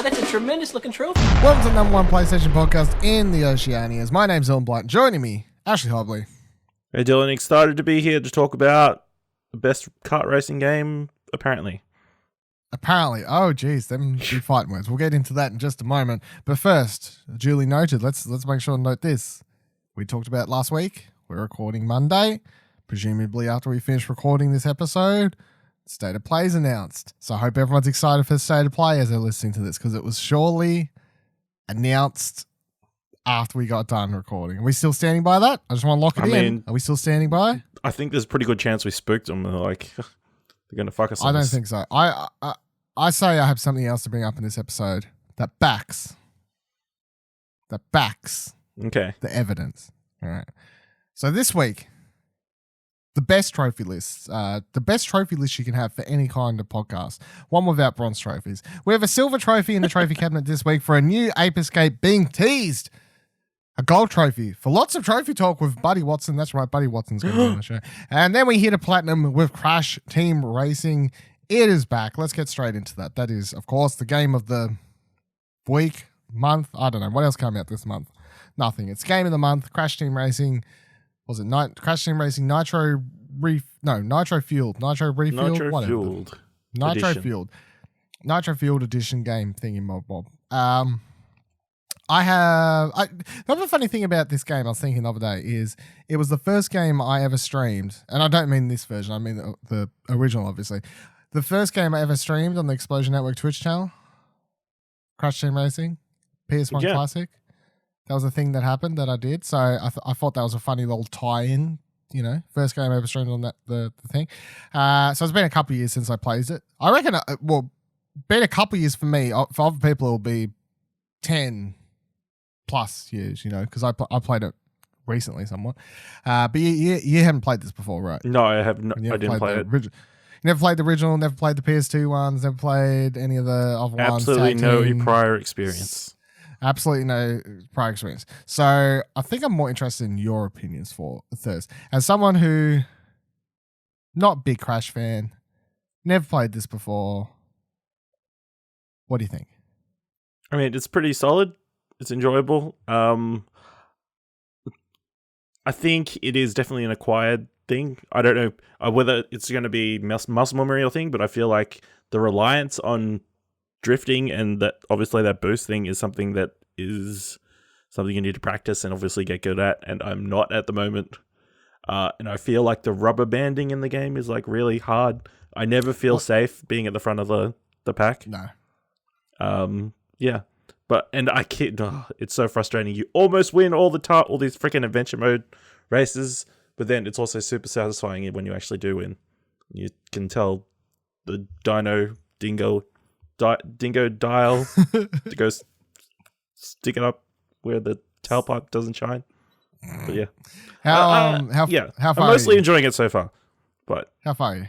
Wow, that's a tremendous looking trophy. Welcome to the number one PlayStation podcast in the Oceanias. My name's Ellen Blight. Joining me, Ashley Hobley. Hey Dylan, excited to be here to talk about the best kart racing game, apparently. Oh geez, them big fighting words. We'll get into that in just a moment. But first, duly noted, let's make sure to note this. We talked about it last week. We're recording Monday. Presumably after we finish recording this episode, State of Play is announced. So I hope everyone's excited for State of Play as they're listening to this, because it was surely announced after we got done recording. Are we still standing by that? I just want to lock it in. Are we still standing by? I think there's a pretty good chance we spooked them. Like, they're going to fuck us. I don't think so. I say I have something else to bring up in this episode that backs okay. the evidence. All right. So this week, the best trophy lists, the best trophy list you can have for any kind of podcast. One without bronze trophies. We have a silver trophy in the trophy cabinet this week for a new Ape Escape being teased. A gold trophy for lots of trophy talk with Buddy Watson. That's right, Buddy Watson's going to be on the show. And then we hit a platinum with Crash Team Racing. It is back. Let's get straight into that. That is, of course, the game of the week, month. I don't know. What else came out this month? Nothing. It's game of the month. Crash Team Racing. Was it Crash Team Racing Nitro-fueled, Nitro-fueled. Nitro-fueled edition game thingy mob. Another funny thing about this game I was thinking the other day is it was the first game I ever streamed, and I don't mean this version, I mean the original, obviously. The first game I ever streamed on the Explosion Network Twitch channel, Crash Team Racing, PS1 Classic. That was a thing that happened that I did, so I thought that was a funny little tie-in. You know, first game I ever streamed on the thing. So it's been a couple of years since I played it. I reckon, been a couple of years for me. For other people, it'll be 10 plus years. You know, because I played it recently, somewhat. But you haven't played this before, right? No, I have not. I didn't play it. You never played the original. Never played the PS2 ones. Never played any of the other ones. Absolutely no prior experience. Absolutely no prior experience. So I think I'm more interested in your opinions for first. As someone who, not big Crash fan, never played this before, what do you think? I mean, it's pretty solid. It's enjoyable. I think it is definitely an acquired thing. I don't know whether it's going to be muscle memory or thing, but I feel like the reliance on drifting and that obviously that boost thing is something you need to practice and obviously get good at, and I'm not at the moment. And I feel like the rubber banding in the game is like really hard. I never feel safe being at the front of the pack. No. Yeah. And I can't, it's so frustrating. You almost win all these freaking adventure mode races, but then it's also super satisfying when you actually do win. You can tell the dingo dial to go stick it up where the tailpipe doesn't shine. But yeah, how far? I'm mostly enjoying it so far. But how far are you?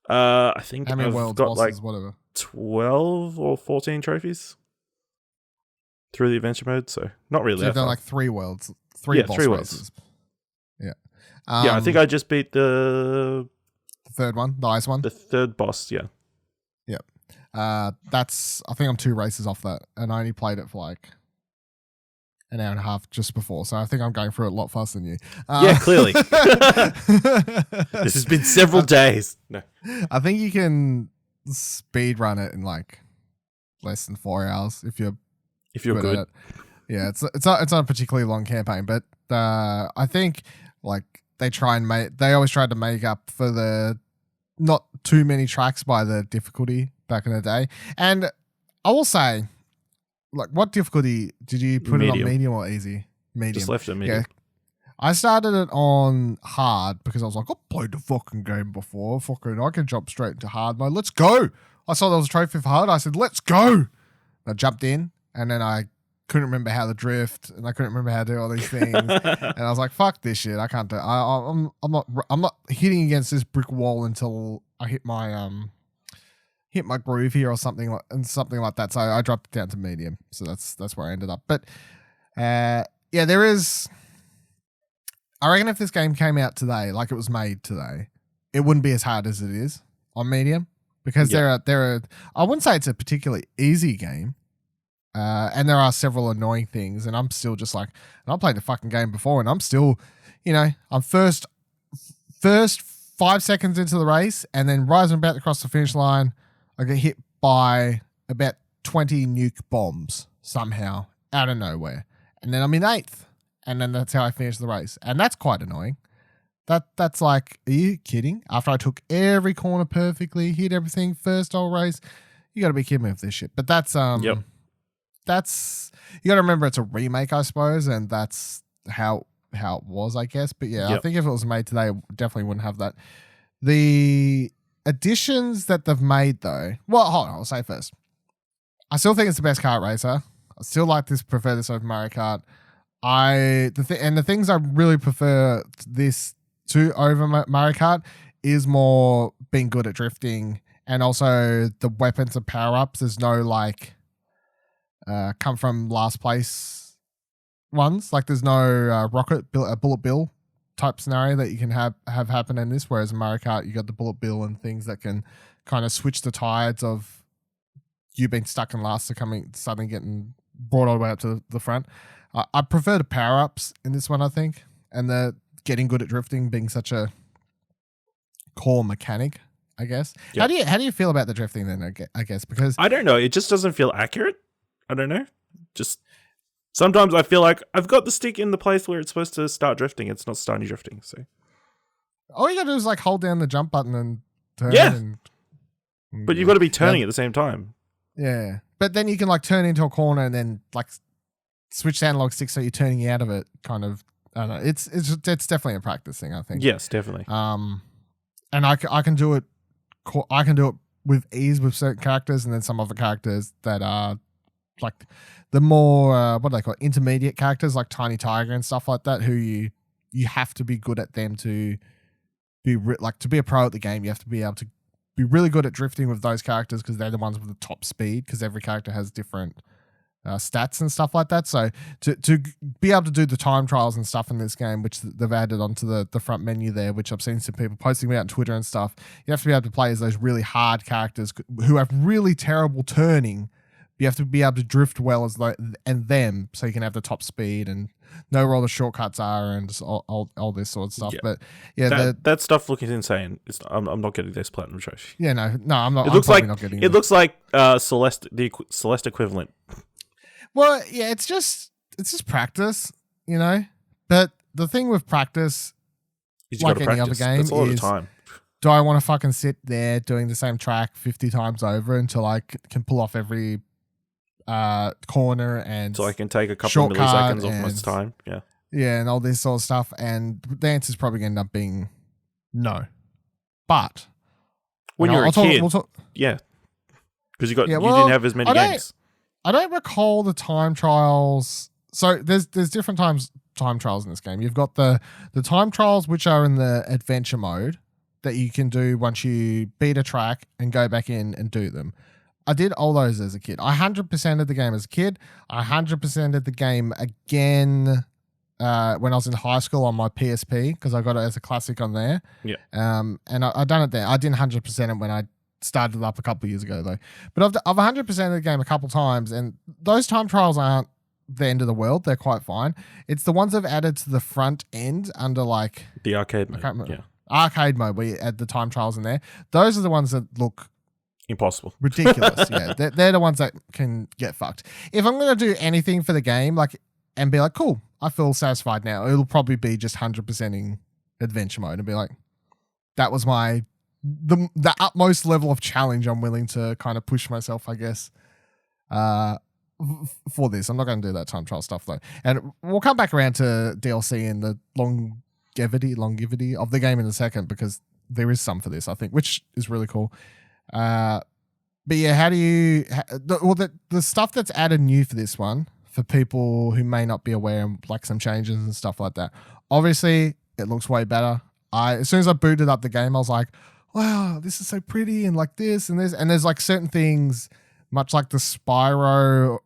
I think how many I've worlds, got bosses, like whatever, 12 or 14 trophies through the adventure mode. So not really. So you've done like 3 worlds, 3 boss races. Yeah. Yeah, I think I just beat the third one, the ice one. The third boss. Yeah. Yep. I think I'm 2 races off that, and I only played it for like an hour and a half just before, so I think I'm going through it a lot faster than you. Yeah, clearly. This has been several days. No, I think you can speed run it in like less than 4 hours if you're good. At it. Yeah, it's not a particularly long campaign, but I think like they always tried to make up for the not too many tracks by the difficulty back in the day. And I will say, like, what difficulty did you put it on, medium or easy? Medium. Just left it medium. Yeah. I started it on hard because I was like, I've played the fucking game before. I can jump straight into hard mode. Let's go. I saw there was a trophy for hard. I said, let's go. I jumped in, and then I couldn't remember how to drift, and I couldn't remember how to do all these things. And I was like, fuck this shit. I can't do it. I'm not hitting against this brick wall until I hit my groove here or something like that. So I dropped it down to medium. So that's where I ended up. But yeah, there is. I reckon if this game came out today, like it was made today, it wouldn't be as hard as it is on medium, because there are. I wouldn't say it's a particularly easy game, And there are several annoying things, and I'm still just like, and I played the fucking game before, and I'm still, I'm first 5 seconds into the race, and then right as I'm about to cross the finish line, I get hit by about 20 nuke bombs somehow out of nowhere, and then I'm in 8th, and then that's how I finish the race, and that's quite annoying. That's like, are you kidding? After I took every corner perfectly, hit everything first whole race, you got to be kidding me with this shit. But that's Yep. That's, you got to remember it's a remake, I suppose, and that's how it was, I guess. But yeah, Yep. I think if it was made today, it definitely wouldn't have that. The additions that they've made, though, well, hold on, I'll say first, I still think it's the best kart racer. I still prefer this over Mario Kart. The things I really prefer this to over Mario Kart is more being good at drifting, and also the weapons and power ups. There's no like come from last place ones. Like there's no bullet bill type scenario that you can have happen in this. Whereas in Mario Kart, you got the bullet bill and things that can kind of switch the tides of you being stuck in last to suddenly getting brought all the way up to the front. I prefer the power ups in this one, I think, and the getting good at drifting being such a core mechanic, I guess. Yep. How do you feel about the drifting then? I guess because I don't know. It just doesn't feel accurate. I don't know. Just sometimes I feel like I've got the stick in the place where it's supposed to start drifting. It's not starting drifting. So all you gotta do is like hold down the jump button and turn. Yeah. But you've got to be turning at the same time. Yeah. But then you can like turn into a corner and then like switch the analog stick so you're turning out of it. Kind of. I don't know. It's definitely a practice thing, I think. Yes, definitely. And I can do it. I can do it with ease with certain characters, and then some other characters that are like the more what do they call it? Intermediate characters like Tiny Tiger and stuff like that, who you have to be good at them to be to be a pro at the game. You have to be able to be really good at drifting with those characters because they're the ones with the top speed, because every character has different stats and stuff like that. So to be able to do the time trials and stuff in this game, which they've added onto the front menu there, which I've seen some people posting about on Twitter and stuff, you have to be able to play as those really hard characters who have really terrible turning. You have to be able to drift well and them, so you can have the top speed and know where all the shortcuts are and just all this sort of stuff. Yeah. But yeah, that stuff looks insane. I'm not getting this platinum trophy. Yeah, no, I'm not. It looks like not getting it looks like Celeste, the Celeste equivalent. Well, yeah, it's just practice, But the thing with practice, like any other game, That's a lot is of time. do I want to fucking sit there doing the same track 50 times over until I can pull off every corner and So I can take a couple of milliseconds off my time. Yeah. and all this sort of stuff? And the answer is probably going to end up being no. But When you're a kid, yeah, because you didn't have as many games. I don't recall the time trials. So there's different time trials in this game. You've got the time trials, which are in the adventure mode that you can do once you beat a track and go back in and do them. I did all those as a kid. I 100%ed the game as a kid. I 100%ed the game again when I was in high school on my PSP, because I got it as a classic on there. Yeah. And I done it there. I didn't 100% it when I started it up a couple of years ago though. But I've 100%ed the game a couple times, and those time trials aren't the end of the world. They're quite fine. It's the ones they've added to the front end under like the arcade mode. Yeah. Arcade mode where you add the time trials in there. Those are the ones that look impossible, ridiculous. Yeah, they're the ones that can get fucked. If I'm going to do anything for the game, and be like, cool, I feel satisfied now, it'll probably be just 100%ing adventure mode and be like, that was the utmost level of challenge I'm willing to kind of push myself, I guess, for this. I'm not going to do that time trial stuff though, and we'll come back around to DLC and the longevity of the game in a second, because there is some for this, I think, which is really cool. But yeah, how do you? The stuff that's added new for this one, for people who may not be aware, of like some changes and stuff like that. Obviously, it looks way better. As soon as I booted up the game, I was like, wow, this is so pretty, and like this and this, and there's like certain things, much like the Spyro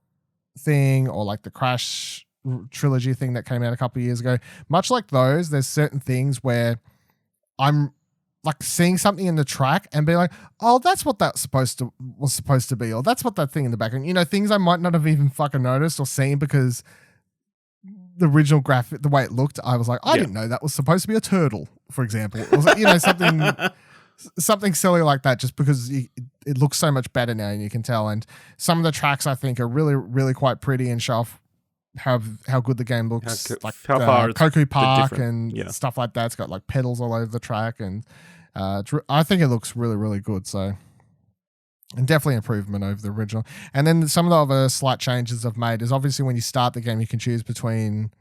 thing or like the Crash trilogy thing that came out a couple of years ago. Much like those, there's certain things where I'm like seeing something in the track and be like, oh, that's what that was supposed to be, or that's what that thing in the background. You know, things I might not have even fucking noticed or seen because the original graphic, the way it looked, I was like, I didn't know that was supposed to be a turtle, for example. It was, you know, something silly like that, just because it looks so much better now, and you can tell. And some of the tracks I think are really, really quite pretty and show off how good the game looks. Like how far Koku Park and stuff like that. It's got like pedals all over the track, and I think it looks really, really good. So, and definitely improvement over the original. And then some of the other slight changes I've made is obviously when you start the game, you can choose between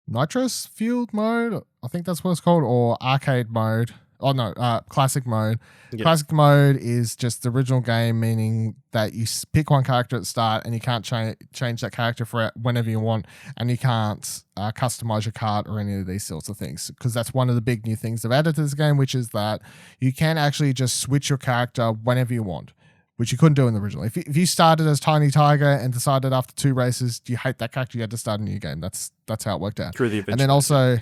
nitro-fueled mode, I think that's what it's called, or arcade mode. Oh no, classic mode. Yep. Classic mode is just the original game, meaning that you pick one character at the start and you can't change that character for whenever you want, and you can't customize your cart or any of these sorts of things, because that's one of the big new things they've added to this game, which is that you can actually just switch your character whenever you want, which you couldn't do in the original. If you started as Tiny Tiger and decided after 2 races you hate that character, you had to start a new game. That's how it worked out. Through the adventure. And then also...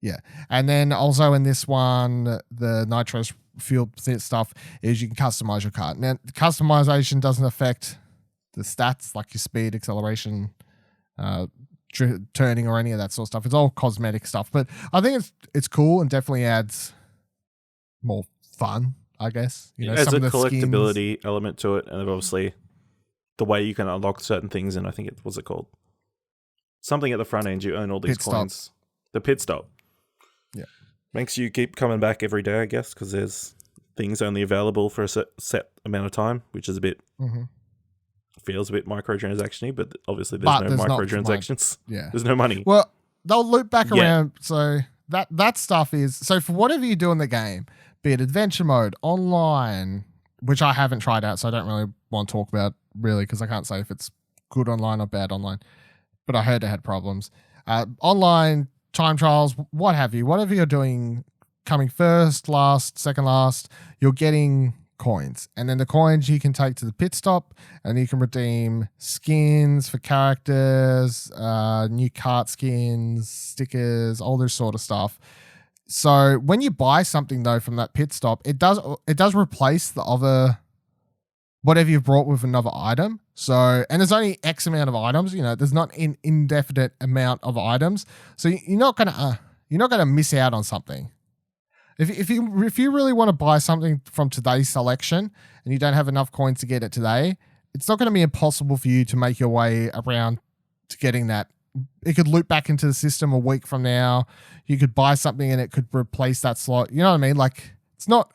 yeah. And then also in this one, the nitro-fueled stuff is you can customize your cart. Now, customization doesn't affect the stats like your speed, acceleration, turning, or any of that sort of stuff. It's all cosmetic stuff. But I think it's cool and definitely adds more fun, I guess. You know, there's some a of the collectability skins. element to it, and obviously the way you can unlock certain things. And I think what's it called? Something at the front end, you earn all these coins. The pit stop. Yeah. Makes you keep coming back every day, I guess, because there's things only available for a set amount of time, which is a bit... feels a bit microtransaction-y, but obviously there's no microtransactions. There's no money. Well, they'll loop back around, so that stuff is... So for whatever you do in the game, be it adventure mode, online, which I haven't tried out, so I don't really want to talk about, really, because I can't say if it's good online or bad online, but I heard it had problems. Online... time trials, what have you, whatever you're doing, coming first, last, second last, you're getting coins. And then the coins you can take to the pit stop, and you can redeem skins for characters, new cart skins, stickers, all this sort of stuff. So when you buy something though from that pit stop, it does replace the other whatever you've brought with another item. So, and there's only X amount of items, you know, there's not an indefinite amount of items. So you're not gonna miss out on something. If you really want to buy something from today's selection and you don't have enough coins to get it today, it's not going to be impossible for you to make your way around to getting that. It could loop back into the system a week from now. You could buy something and it could replace that slot. You know what I mean? Like, it's not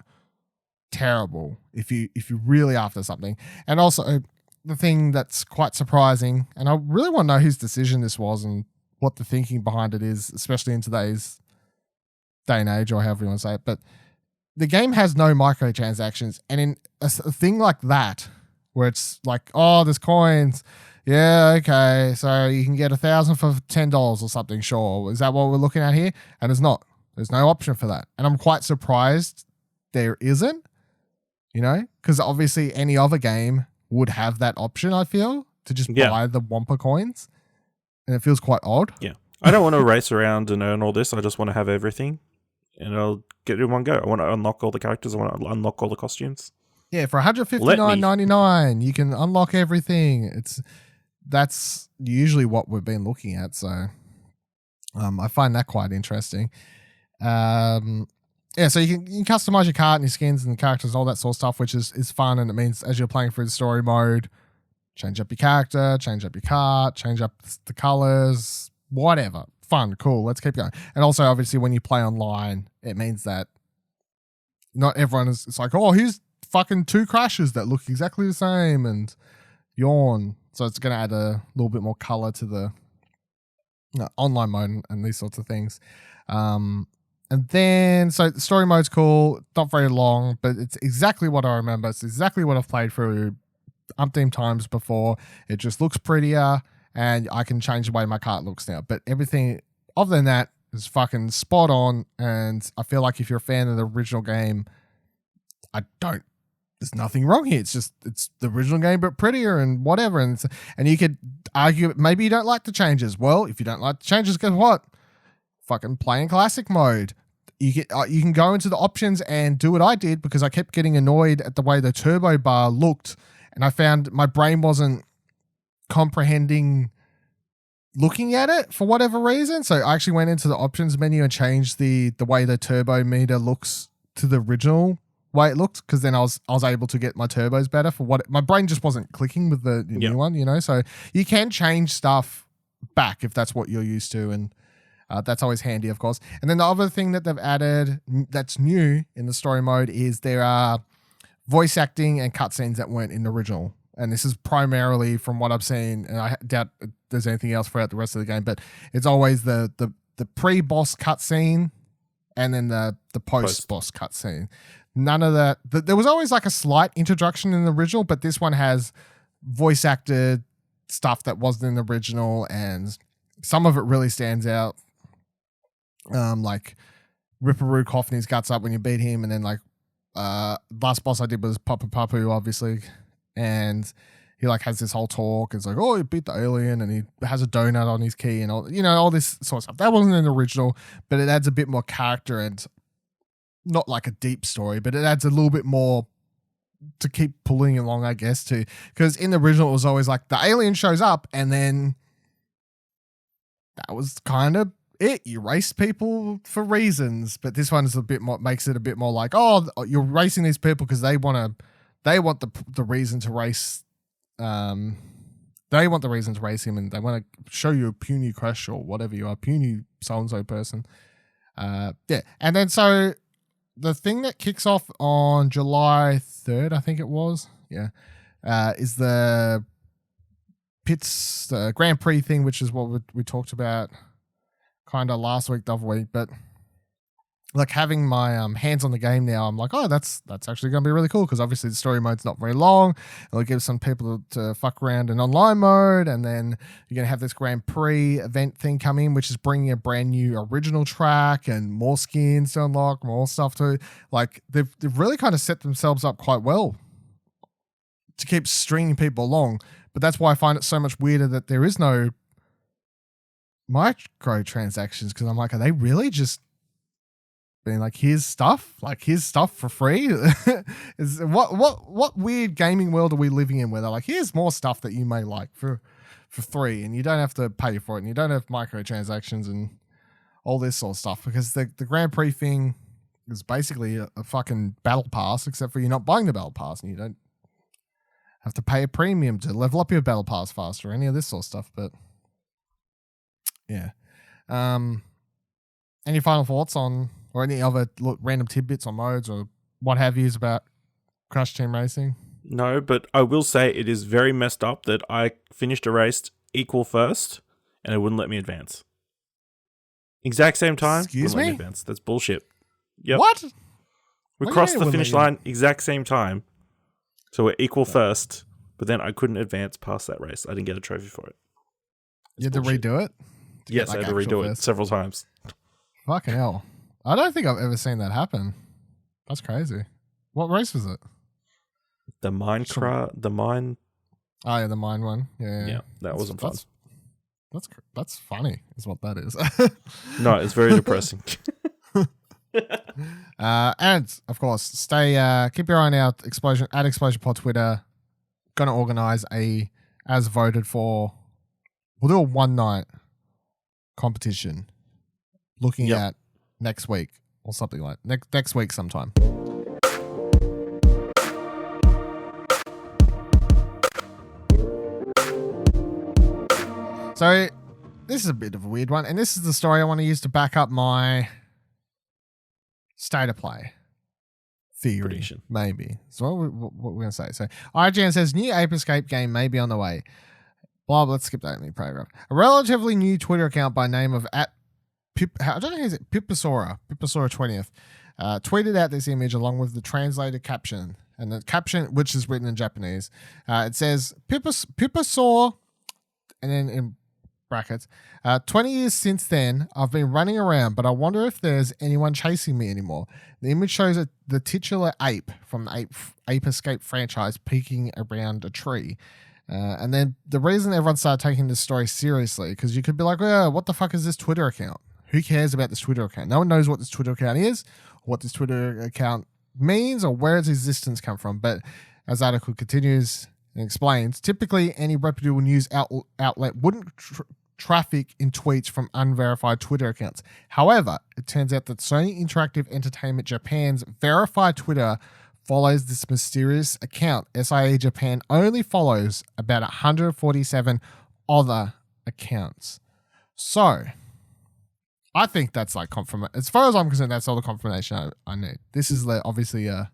terrible if you're really after something. And also the thing that's quite surprising, and I really want to know whose decision this was and what the thinking behind it is, especially in today's day and age, or however you want to say it, but the game has no microtransactions. And in a thing like that, where it's like, oh, there's coins, yeah, okay, so you can get 1,000 for $10 or something, sure, is that what we're looking at here? And it's not. There's no option for that. And I'm quite surprised there isn't, you know, because obviously any other game would have that option, I feel, to just buy the Wampa coins. And it feels quite odd. Yeah. I don't want to race around and earn all this. I just want to have everything. And I'll get it in one go. I want to unlock all the characters. I want to unlock all the costumes. Yeah, for $159.99, you can unlock everything. That's usually what we've been looking at. So I find that quite interesting. Yeah, so you can customize your cart and your skins and characters and all that sort of stuff, which is fun. And it means as you're playing through the story mode, change up your character, change up your cart, change up the colors, whatever. Fun, cool, let's keep going. And also, obviously, when you play online, it means that not everyone is, it's like, oh, here's fucking 2 crashes that look exactly the same and yawn. So it's going to add a little bit more color to the online mode and these sorts of things. And then, so the story mode's cool, not very long, but it's exactly what I remember. It's exactly what I've played through umpteen times before. It just looks prettier, and I can change the way my cart looks now. But everything other than that is fucking spot on, and I feel like if you're a fan of the original game, there's nothing wrong here. It's the original game, but prettier and whatever. And you could argue maybe you don't like the changes. Well, if you don't like the changes, guess what? Fucking play in classic mode. you can go into the options and do what I did, because I kept getting annoyed at the way the turbo bar looked, and I found my brain wasn't comprehending looking at it for whatever reason. So I actually went into the options menu and changed the way the turbo meter looks to the original way it looked, because then I was able to get my turbos better for what my brain just wasn't clicking with the new one, you know. So you can change stuff back if that's what you're used to, and that's always handy, of course. And then the other thing that they've added that's new in the story mode is there are voice acting and cutscenes that weren't in the original. And this is primarily from what I've seen, and I doubt there's anything else throughout the rest of the game, but it's always the pre-boss cutscene and then the post-boss cutscene. None of that. There was always like a slight introduction in the original, but this one has voice acted stuff that wasn't in the original, and some of it really stands out. Like Ripperoo coughing his guts up when you beat him, and then like last boss I did was Papa Papu, obviously. And he like has this whole talk. It's like, oh, he beat the alien, and he has a donut on his key, and all, you know, all this sort of stuff. That wasn't in the original, but it adds a bit more character, and not like a deep story, but it adds a little bit more to keep pulling along, I guess, too. Because in the original, it was always like the alien shows up, and then that was kind of it. You race people for reasons, but this one is a bit more, makes it a bit more like, oh, you're racing these people because they want the reason to race. They want the reason to race him, and they want to show you a puny crush or whatever you are, puny so-and-so person. Yeah. And then so the thing that kicks off on July 3rd, I think it was, is the pits, the Grand Prix thing, which is what we talked about kind of last week, the other week, but like having my hands on the game now, I'm like, oh, that's actually going to be really cool, because obviously the story mode's not very long. It'll give some people to fuck around in online mode, and then you're going to have this Grand Prix event thing come in, which is bringing a brand new original track and more skins to unlock, more stuff to, like, they've really kind of set themselves up quite well to keep stringing people along. But that's why I find it so much weirder that there is no microtransactions, because I'm like, are they really just being like, here's stuff for free? Is what weird gaming world are we living in where they're like, here's more stuff that you may like for free, and you don't have to pay for it, and you don't have microtransactions and all this sort of stuff, because the Grand Prix thing is basically a fucking battle pass, except for you're not buying the battle pass, and you don't have to pay a premium to level up your battle pass faster or any of this sort of stuff. But yeah. Any final thoughts on, or any other random tidbits or modes or what have you about Crash Team Racing? No, but I will say it is very messed up that I finished a race equal first and it wouldn't let me advance. Exact same time. Excuse me? Let me advance. That's bullshit. Yep. What? We crossed the finish line exact same time. So we're equal first, but then I couldn't advance past that race. I didn't get a trophy for it. You had to redo it? Yes, I had to redo it several times. Fucking hell. I don't think I've ever seen that happen. That's crazy. What race was it? The mine. Oh yeah, the mine one. Yeah, that wasn't fun. That's funny, is what that is. No, it's very depressing. And of course, keep your eye out. Explosion Pod Twitter. Gonna organize as voted for. We'll do a one night competition. Looking at next week or something like next week sometime. So this is a bit of a weird one, and this is the story I want to use to back up my state of play theory. Prediction. Maybe. So what we're going to say. So IGN says new Ape Escape game may be on the way. Well, let's skip that in the paragraph. A relatively new Twitter account by name of I don't know, is it Pipasora 20th, tweeted out this image along with the translated caption. And the caption, which is written in Japanese, it says, Pipasaur, and then in brackets, 20 years since then, I've been running around, but I wonder if there's anyone chasing me anymore. The image shows the titular ape from the Ape Escape franchise peeking around a tree. And then the reason everyone started taking this story seriously, because you could be like, well, what the fuck is this Twitter account? Who cares about this Twitter account? No one knows what this Twitter account is, what this Twitter account means, or where its existence come from. But as the article continues and explains, typically any reputable news outlet wouldn't traffic in tweets from unverified Twitter accounts. However, it turns out that Sony Interactive Entertainment Japan's verified Twitter follows this mysterious account. SIE Japan only follows about 147 other accounts. So, I think that's like confirmation. As far as I'm concerned, that's all the confirmation I need. This is obviously a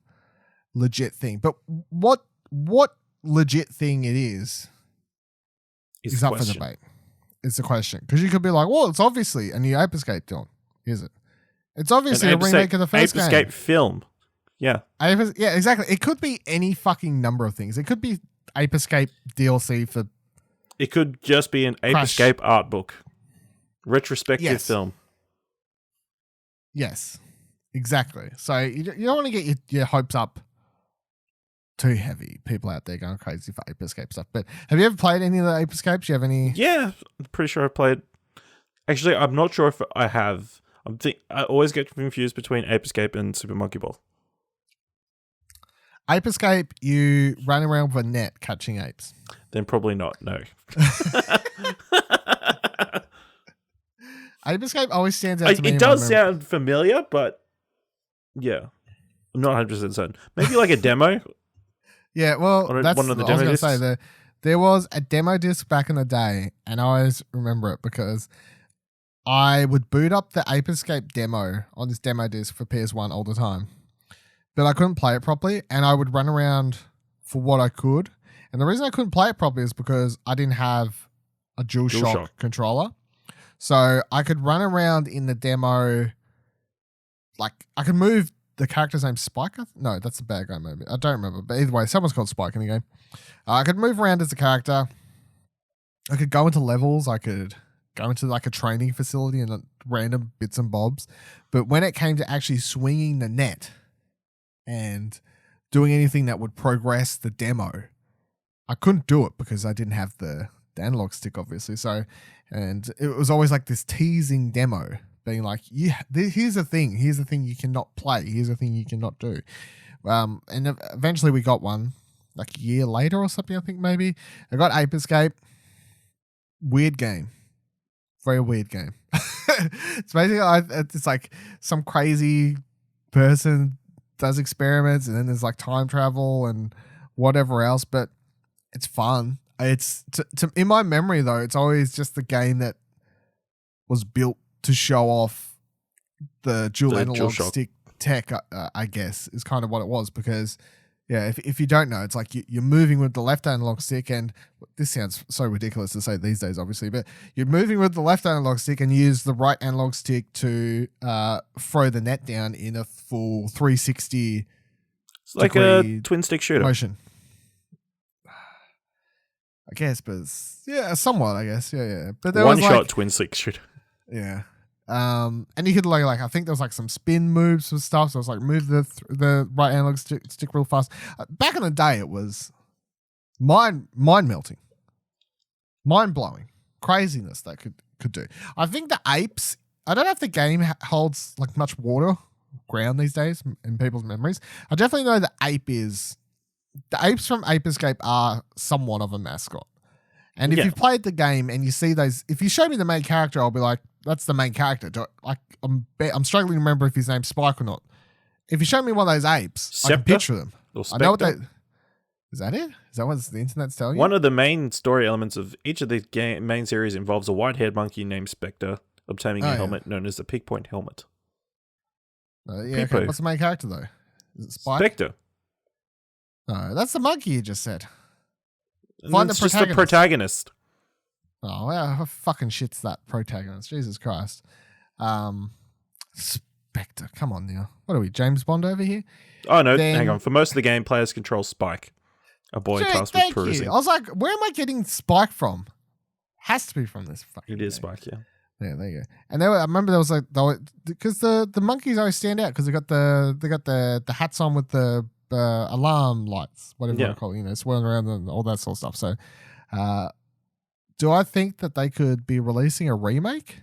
legit thing. But what legit thing it is up for debate. It's the question. Because you could be like, well, it's obviously a new Ape Escape film, is it? It's obviously a remake of the first game. Ape Escape film. Yeah. Yeah, exactly. It could be any fucking number of things. It could be Ape Escape DLC for... It could just be an Ape Escape art book. Retrospective film. Yes, exactly. So you don't want to get your hopes up too heavy. People out there going crazy for Ape Escape stuff. But have you ever played any of the Ape Escapes? Do you have any? Yeah, I'm pretty sure I've played. Actually, I'm not sure if I have. I always get confused between Ape Escape and Super Monkey Ball. Ape Escape, you run around with a net catching apes. Then probably not, no. Ape Escape always stands out to me. It does sound familiar, but yeah. I'm not 100% certain. Maybe like a demo? Yeah, well, that's one of the I was demo going to discs? say. There was a demo disc back in the day, and I always remember it because I would boot up the Ape Escape demo on this demo disc for PS1 all the time. But I couldn't play it properly, and I would run around for what I could. And the reason I couldn't play it properly is because I didn't have a DualShock controller. So I could run around in the demo, like I could move the character's name Spike. No, that's a bad guy maybe. I don't remember. But either way, someone's called Spike in the game. I could move around as a character. I could go into levels. I could go into like a training facility and random bits and bobs. But when it came to actually swinging the net and doing anything that would progress the demo, I couldn't do it because I didn't have the analog stick, obviously. So, and it was always like this teasing demo being like, yeah, here's the thing you cannot play. Here's the thing you cannot do. And eventually we got one like a year later or something, I think maybe. I got Ape Escape. Weird game. Very weird game. It's basically, it's like some crazy person does experiments and then there's like time travel and whatever else, but it's fun. It's in my memory though, it's always just the game that was built to show off the dual analog stick tech, I guess, is kind of what it was. Because, yeah, if you don't know, it's like you're moving with the left analog stick, and this sounds so ridiculous to say these days, obviously, but you're moving with the left analog stick and use the right analog stick to throw the net down in a full 360. It's like a twin stick shooter motion. I guess, but somewhat, I guess. Yeah. But there one was shot twin stick shooter. Yeah. And you could like I think there was like some spin moves and stuff. So it was like move the right analog stick real fast. Back in the day, it was mind melting, mind blowing craziness that could do. I think the apes. I don't know if the game holds like much water ground these days in people's memories. I definitely know the apes from Ape Escape are somewhat of a mascot. And if you've played the game and you see those, if you show me the main character, I'll be like, that's the main character. I'm struggling to remember if his name's Spike or not. If you show me one of those apes, I can picture them. I know what they... Is that it? Is that what the internet's telling you? One of the main story elements of each of the main series involves a white-haired monkey named Spectre obtaining a helmet known as the Peak Point Helmet. Okay. What's the main character, though? Is it Spike? Spectre. No, that's the monkey you just said. Find the protagonist. Just the protagonist. Oh, well, fucking shit's that protagonist. Jesus Christ. Spectre, come on now. What are we, James Bond over here? Oh, no, hang on. For most of the game, players control Spike, a boy tasked with perusing. I was like, where am I getting Spike from? Has to be from this fucking It is game. Spike, yeah. Yeah, there you go. And I remember there was like, because the monkeys always stand out because they got the hats on with the alarm lights, whatever you want to call it, swirling around and all that sort of stuff. So, do I think that they could be releasing a remake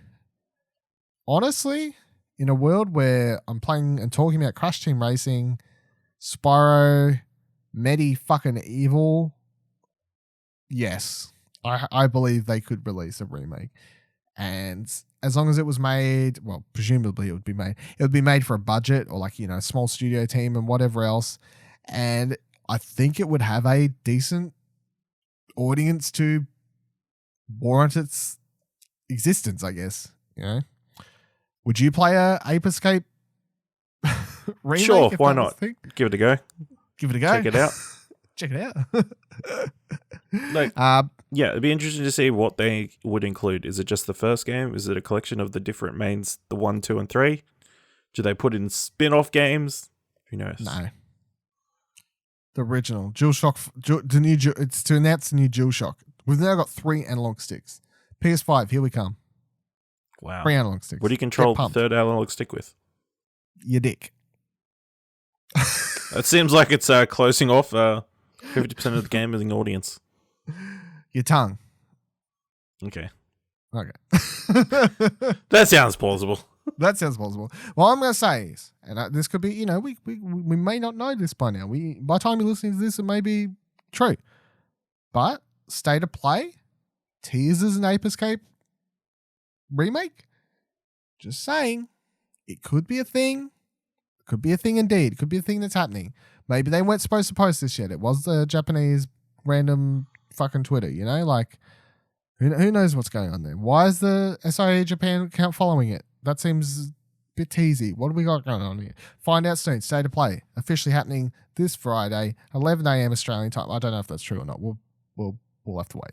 honestly, in a world where I'm playing and talking about Crash Team Racing, Spyro, Medi fucking Evil, yes, I believe they could release a remake. And as long as it was made, well, presumably it would be made for a budget or like, a small studio team and whatever else. And I think it would have a decent audience to warrant its existence, I guess. Would you play a Ape Escape remake? Sure, why not? Give it a go. Give it a go. Check it out. Check it out. Like, yeah, it'd be interesting to see what they would include. Is it just the first game? Is it a collection of the different mains, the 1, 2, and 3? Do they put in spin-off games? Who knows? No. The original DualShock, it's to announce the new DualShock. We've now got 3 analog sticks. PS5, here we come. Wow. 3 analog sticks. What do you control the third analog stick with? Your dick. It seems like it's closing off 50% of the gaming audience. Your tongue. Okay. That sounds plausible. That sounds plausible. Well, I'm going to say is, and this could be, we may not know this by now. By the time you're listening to this, it may be true. But State of Play teases an Ape Escape remake. Just saying, it could be a thing. It could be a thing indeed. It could be a thing that's happening. Maybe they weren't supposed to post this yet. It was the Japanese random fucking Twitter, like who knows what's going on there? Why is the SIA Japan account following it? That seems a bit teasy. What do we got going on here? Find out soon. State of Play officially happening this Friday, 11 a.m. Australian time. I don't know if that's true or not. We'll have to wait.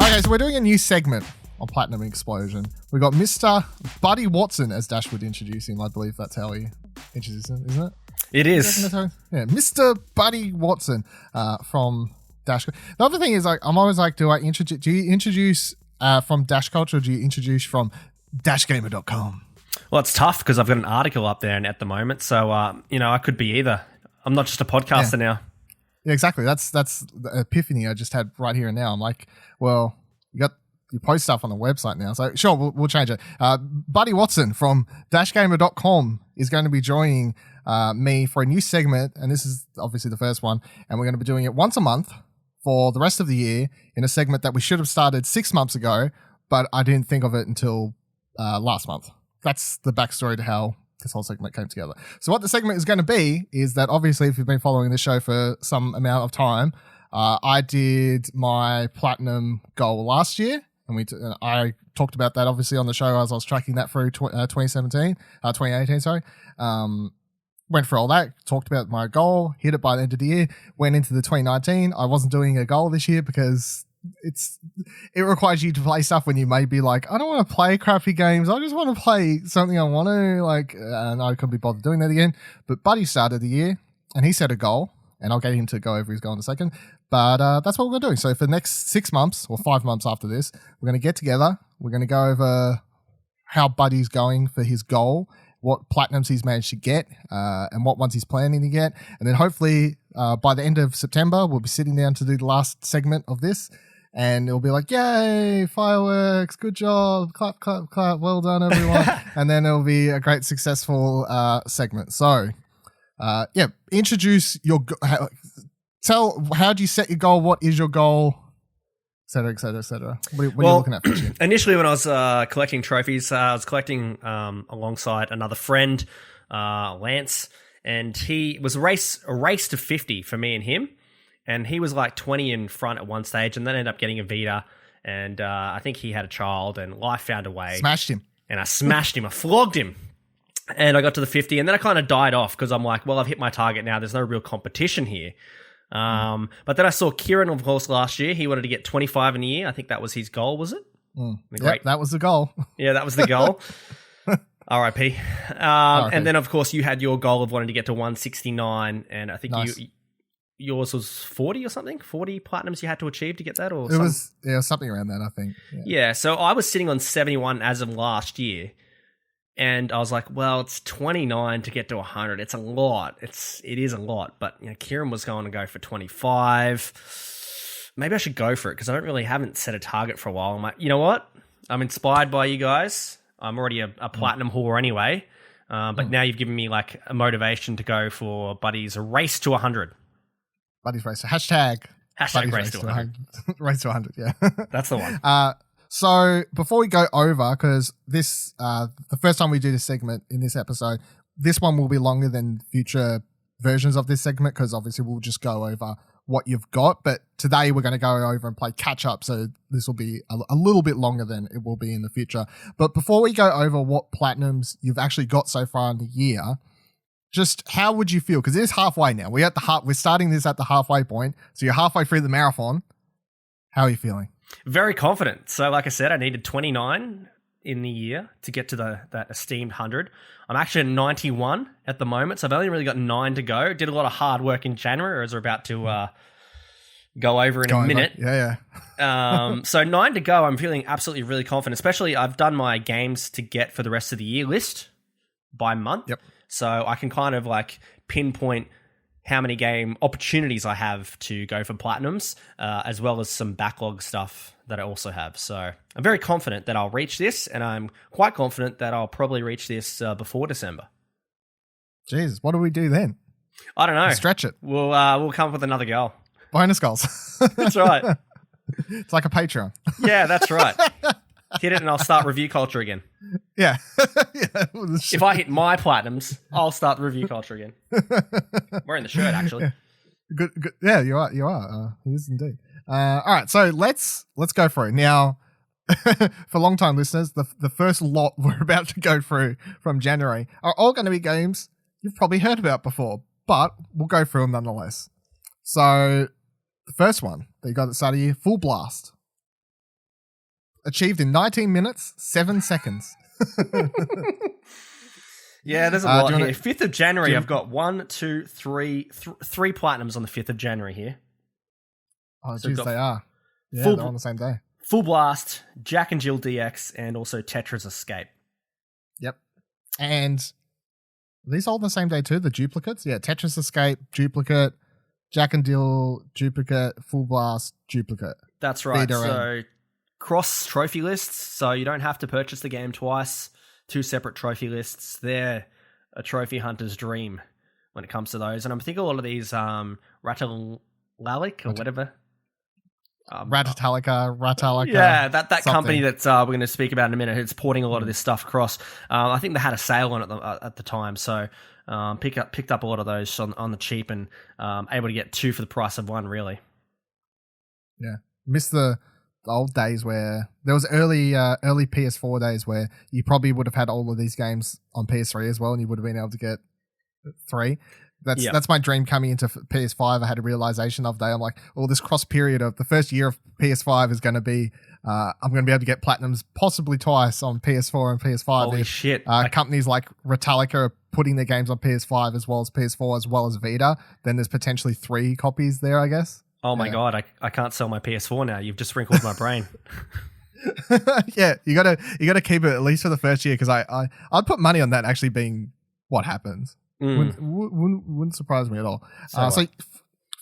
Okay, so we're doing a new segment on Platinum Explosion. We got Mr. Buddy Watson, as Dash would introduce him. I believe that's how he introduces him, isn't it? It is. Yeah, Mr. Buddy Watson from Dash. The other thing is, I'm always like, do you introduce from Dash Culture, or do you introduce from dashgamer.com? Well, it's tough because I've got an article up there at the moment, so I could be either. I'm not just a podcaster now. Yeah, exactly. That's the epiphany I just had right here and now. I'm like, well, you post stuff on the website now, so sure, we'll change it. Buddy Watson from dashgamer.com is going to be joining me for a new segment, and this is obviously the first one, and we're going to be doing it once a month for the rest of the year in a segment that we should have started 6 months ago, but I didn't think of it until last month. That's the backstory to how this whole segment came together. So what the segment is going to be is that obviously if you've been following the show for some amount of time, I did my platinum goal last year, and I talked about that obviously on the show as I was tracking that through 2018, sorry. Went for all that, talked about my goal, hit it by the end of the year, went into the 2019. I wasn't doing a goal this year because it requires you to play stuff when you may be like, I don't want to play crappy games. I just want to play something I want to, and I couldn't be bothered doing that again. But Buddy started the year and he set a goal, and I'll get him to go over his goal in a second. But that's what we're doing. So for the next 6 months or 5 months after this, we're going to get together. We're going to go over how Buddy's going for his goal, what platinums he's managed to get, and what ones he's planning to get. And then hopefully by the end of September, we'll be sitting down to do the last segment of this. And it'll be like, yay, fireworks, good job, clap, clap, clap, well done, everyone. And then it'll be a great, successful segment. So, introduce your how do you set your goal? What is your goal? Et cetera, et cetera, et cetera. What are you looking at for this year? Initially, when I was collecting trophies, I was collecting alongside another friend, Lance, and he was a race to 50 for me and him. And he was like 20 in front at one stage, and then ended up getting a Vita. And I think he had a child, and life found a way. Smashed him. And I smashed him. I flogged him. And I got to the 50, and then I kind of died off because I'm like, well, I've hit my target now. There's no real competition here. But then I saw Kieran, of course, last year. He wanted to get 25 in a year. I think that was his goal, was it? Yep, that was the goal. Yeah, that was the goal. RIP. And then, of course, you had your goal of wanting to get to 169, and I think nice. Yours was 40 or something? 40 platinums you had to achieve to get that? Or it was something around that, I think. Yeah, so I was sitting on 71 as of last year. And I was like, well, it's 29 to get to 100. It's a lot. It is a lot. But Kieran was going to go for 25. maybe I should go for it because haven't set a target for a while. I'm like, you know what? I'm inspired by you guys. I'm already a platinum whore anyway. But now you've given me like a motivation to go for Buddy's race to 100. Buddy's race. Hashtag race to 100. Race to 100, yeah. That's the one. So before we go over, because this, the first time we do this segment in this episode, this one will be longer than future versions of this segment because obviously we'll just go over what you've got. But today we're going to go over and play catch up. So this will be a little bit longer than it will be in the future. But before we go over what platinums you've actually got so far in the year, just how would you feel? Because it is halfway now. We're starting this at the halfway point. So you're halfway through the marathon. How are you feeling? Very confident. So like I said, I needed 29 in the year to get to that esteemed 100. I'm actually at 91 at the moment, so I've only really got 9 to go. Did a lot of hard work in January, as we're about to go over in a minute. Yeah. So 9 to go. I'm feeling absolutely really confident, especially I've done my games to get for the rest of the year list by month. Yep. So I can kind of like pinpoint how many game opportunities I have to go for platinums, as well as some backlog stuff that I also have. So I'm very confident that I'll reach this, and I'm quite confident that I'll probably reach this before December. Jesus, what do we do then? I don't know. Stretch it. We'll come up with another goal. Bonus goals. That's right. It's like a Patreon. Yeah, that's right. Hit it and I'll start review culture again. Yeah. If I hit my platinums, I'll start the review culture again. Wearing the shirt, actually. Yeah. Good. Yeah, you are. He is indeed. All right, so let's go through. Now, for long-time listeners, the first lot we're about to go through from January are all going to be games you've probably heard about before, but we'll go through them nonetheless. So, the first one that you got at the start of the year, Full Blast. Achieved in 19 minutes, 7 seconds. Yeah, there's a lot here. 5th of January, I've got 3 platinums on the 5th of January here. Oh, geez, they are. Yeah, they're on the same day. Full Blast, Jack and Jill DX, and also Tetris Escape. Yep. And are these all on the same day too, the duplicates? Yeah, Tetris Escape, duplicate, Jack and Jill, duplicate, Full Blast, duplicate. That's right. So cross trophy lists, so you don't have to purchase the game twice. 2 separate trophy lists. They're a trophy hunter's dream when it comes to those. And I'm thinking a lot of these Ratalalic or whatever. Ratalica. Yeah, that company that we're going to speak about in a minute. It's porting a lot of this stuff across. I think they had a sale on it at the time, so picked up a lot of those on the cheap and able to get 2 for the price of 1, really. Yeah. Missed the old days where there was early PS4 days where you probably would have had all of these games on PS3 as well, and you would have been able to get 3. That's my dream coming into PS5. I had a realization of day. I'm like, this cross period of the first year of PS5 is going to be, I'm going to be able to get platinums possibly twice on PS4 and PS5. Holy shit. Companies like Ratalica are putting their games on PS5 as well as PS4 as well as Vita. Then there's potentially 3 copies there, I guess. Oh my God, I can't sell my PS4 now. You've just wrinkled my brain. Yeah, you gotta keep it at least for the first year because I'd put money on that actually being what happens. Wouldn't surprise me at all. So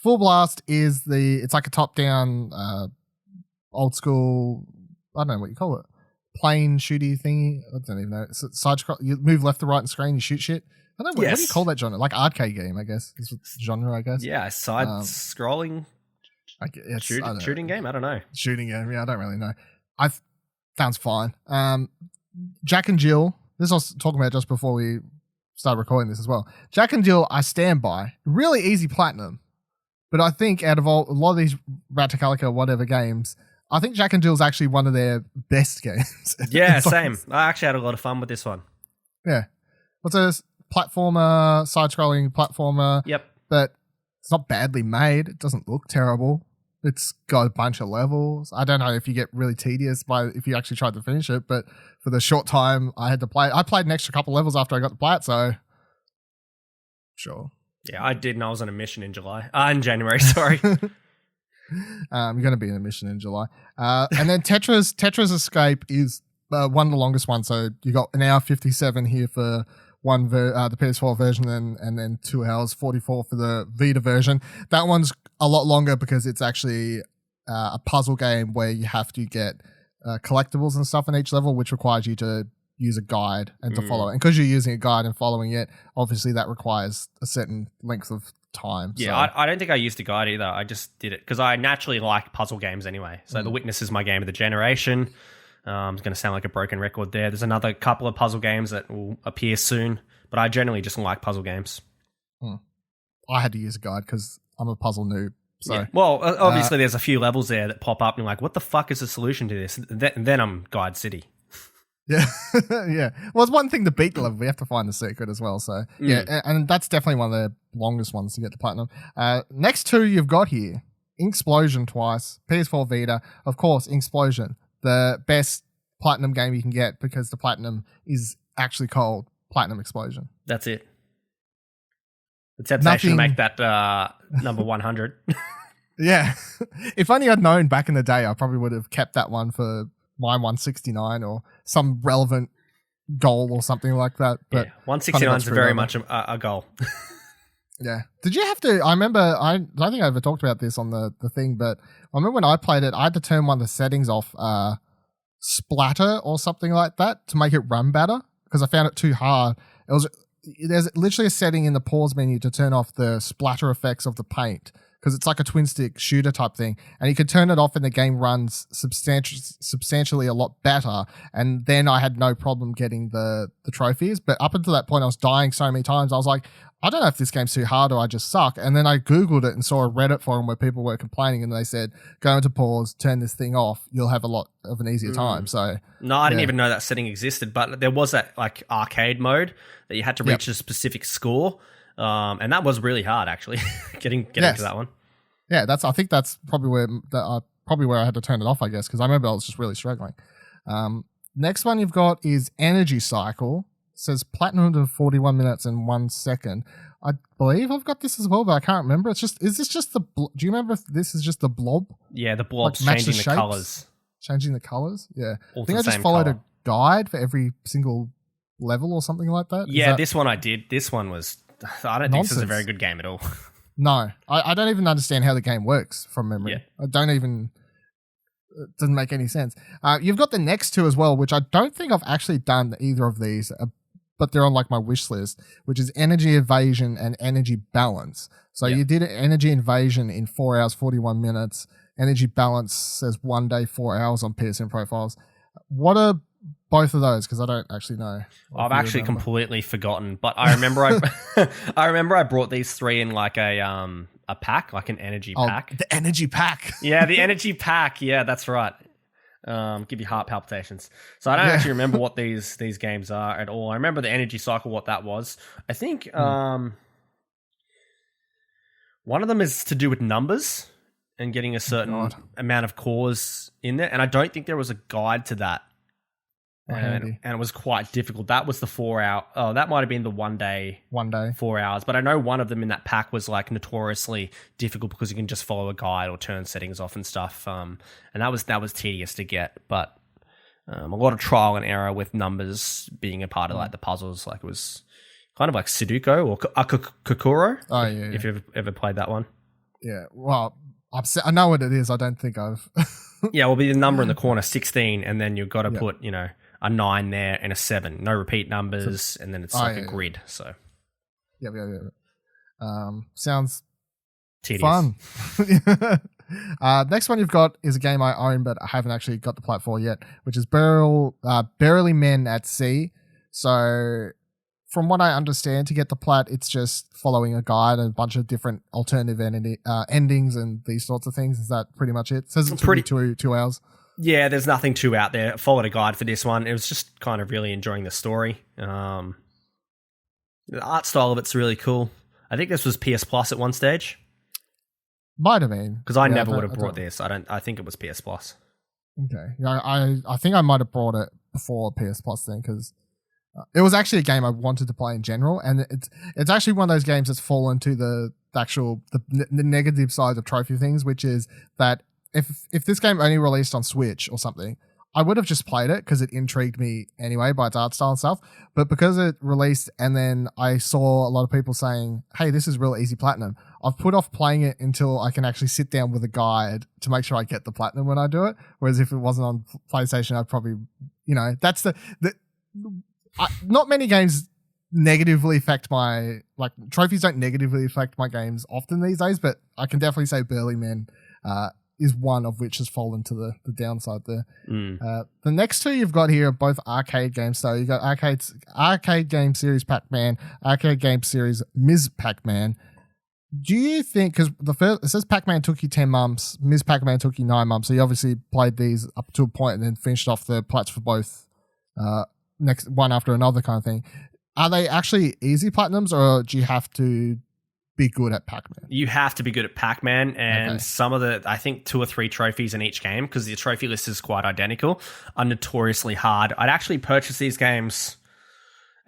Full Blast is it's like a top down, old school. I don't know what you call it. Plane shooty thingy. I don't even know. It's a side scroll. You move left to right on screen. You shoot shit. I don't know what do you call that genre? Like arcade game, I guess. Is genre, I guess. Yeah, side scrolling. Shooting game? I don't know. Shooting game, yeah, I don't really know. Sounds fine. Jack and Jill, this I was talking about just before we started recording this as well. Jack and Jill, I stand by. Really easy platinum. But I think out of a lot of these Ratacalica whatever games, I think Jack and Jill is actually one of their best games. Yeah, same. I actually had a lot of fun with this one. Yeah. What's a platformer, side-scrolling platformer? Yep. But it's not badly made. It doesn't look terrible. It's got a bunch of levels. I don't know if you get really tedious if you actually tried to finish it, but for the short time I had to play it, I played an extra couple levels after I got to play it, so sure. Yeah, I did, and I was on a mission in January, sorry. You're going to be in a mission in July. And then Tetris Escape is one of the longest ones, so you got an hour 57 here for the PS4 version and then 2 hours 44 for the Vita version. That one's a lot longer because it's actually a puzzle game where you have to get collectibles and stuff in each level, which requires you to use a guide and to follow it. And because you're using a guide and following it, obviously that requires a certain length of time. Yeah, so. I don't think I used a guide either. I just did it because I naturally like puzzle games anyway. So The Witness is my game of the generation. It's going to sound like a broken record there. There's another couple of puzzle games that will appear soon, but I generally just like puzzle games. I had to use a guide because I'm a puzzle noob. So. Yeah. Well, obviously there's a few levels there that pop up and you're like, what the fuck is the solution to this? Then I'm Guide City. Yeah. Yeah. Well, it's one thing to beat the level. We have to find the secret as well. So, yeah. And that's definitely one of the longest ones to get to platinum. Next two you've got here. Inksplosion twice. PS4 Vita. Of course, Inksplosion. The best platinum game you can get because the platinum is actually called Platinum Explosion. That's it. The temptation to make that number 100. Yeah. If only I'd known back in the day, I probably would have kept that one for my 169 or some relevant goal or something like that. But 169 is very much a goal. Yeah. Did you have to? I remember, I don't think I ever talked about this on the thing, but I remember when I played it, I had to turn one of the settings off, splatter or something like that to make it run better because I found it too hard. There's literally a setting in the pause menu to turn off the splatter effects of the paint because it's like a twin stick shooter type thing, and you could turn it off and the game runs substantially a lot better. And then I had no problem getting the trophies. But up until that point, I was dying so many times. I was like, I don't know if this game's too hard or I just suck. And then I Googled it and saw a Reddit forum where people were complaining and they said, go into pause, turn this thing off. You'll have a lot of an easier time. So no, I didn't even know that setting existed, but there was that like arcade mode that you had to reach a specific score. And that was really hard actually getting to that one. Yeah, I think that's probably where I had to turn it off, I guess, because I remember I was just really struggling. Next one you've got is Energy Cycle. It says platinum to 41 minutes and 1 second. I believe I've got this as well, but I can't remember. Is this just do you remember if this is just the blob? Yeah, the blob's like, changing the colors. Changing the colors? Yeah. All I think I just followed a guide for every single level or something like that. Yeah, this one I did. This one was, I don't think this is a very good game at all. No, I don't even understand how the game works from memory. Yeah. It doesn't make any sense. You've got the next two as well, which I don't think I've actually done either of these, but they're on like my wish list, which is Energy Evasion and Energy Balance. So you did Energy Invasion in 4 hours, 41 minutes. Energy Balance says 1 day, 4 hours on PSN profiles. What are both of those? Because I don't actually know. I've actually completely forgotten, but I remember I remember I brought these three in like a pack, like an energy pack. The energy pack. Yeah, the energy pack. Yeah, that's right. Give you heart palpitations. So I don't actually remember what these games are at all. I remember the Energy Cycle, what that was. I think one of them is to do with numbers and getting a certain amount of cores in there. And I don't think there was a guide to that. And it was quite difficult. That was the 4 hour. Oh, that might have been the 1 day. 1 day. 4 hours. But I know one of them in that pack was like notoriously difficult because you can just follow a guide or turn settings off and stuff. And that was tedious to get. But a lot of trial and error with numbers being a part of like the puzzles. Like it was kind of like Sudoku or Kokoro. Oh, yeah. If you've ever played that one. Yeah. Well, I know what it is. I don't think I've. Yeah, will be the number in the corner, 16, and then you've got to put, a 9 there and a 7. No repeat numbers, and then it's like a grid. So, yeah. Sounds tedious. Fun. Next one you've got is a game I own, but I haven't actually got the plat for yet, which is Barely Men at Sea. So, from what I understand, to get the plat, it's just following a guide and a bunch of different alternative endings and these sorts of things. Is that pretty much it? It says it's pretty 2 hours. Yeah, there's nothing too out there. I followed a guide for this one. It was just kind of really enjoying the story. The art style of it's really cool. I think this was PS Plus at one stage. Might have been. Because I never would have brought this. I think it was PS Plus. Okay. Yeah, I think I might have brought it before PS Plus then because it was actually a game I wanted to play in general, and it's actually one of those games that's fallen to the negative side of trophy things, which is that if this game only released on Switch or something, I would have just played it because it intrigued me anyway by its art style and stuff. But because it released and then I saw a lot of people saying, hey, this is real easy platinum, I've put off playing it until I can actually sit down with a guide to make sure I get the platinum when I do it. Whereas if it wasn't on PlayStation, I'd probably, that's not many games negatively affect my, like, trophies don't negatively affect my games often these days, but I can definitely say Burly Men is one of which has fallen to the downside there. The next two you've got here are both arcade games. So you got arcade game series Pac-Man, arcade game series Ms. Pac-Man. Do you think, because it says Pac-Man took you 10 months, Ms. Pac-Man took you 9 months, so you obviously played these up to a point and then finished off the plats for both next one after another kind of thing. Are they actually easy platinums, or do you have to be good at Pac-Man? You have to be good at Pac-Man, and some of the, I think 2 or 3 trophies in each game, because the trophy list is quite identical, are notoriously hard. I'd actually purchased these games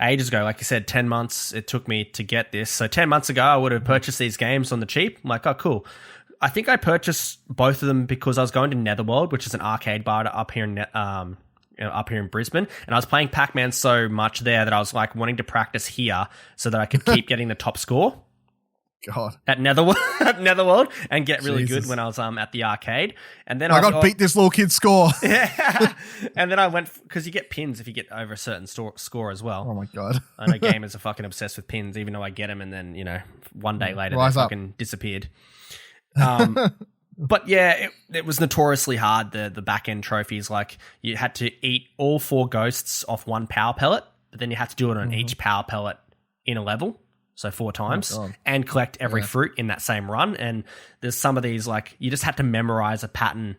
ages ago. Like you said, 10 months it took me to get this. So 10 months ago, I would have purchased these games on the cheap. I'm like, oh, cool. I think I purchased both of them because I was going to Netherworld, which is an arcade bar up here in Brisbane, and I was playing Pac-Man so much there that I was like wanting to practice here so that I could keep getting the top score. God. At Netherworld and get really good when I was at the arcade. And then I got beat this little kid's score. Yeah. And then I went, because you get pins if you get over a certain score as well. Oh my God. I know gamers are fucking obsessed with pins, even though I get them and then, one day later they fucking disappeared. But yeah, it was notoriously hard, the back end trophies. Like, you had to eat all 4 ghosts off 1 power pellet, but then you had to do it on each power pellet in a level. So 4 times, and collect every fruit in that same run. And there's some of these, like, you just had to memorize a pattern,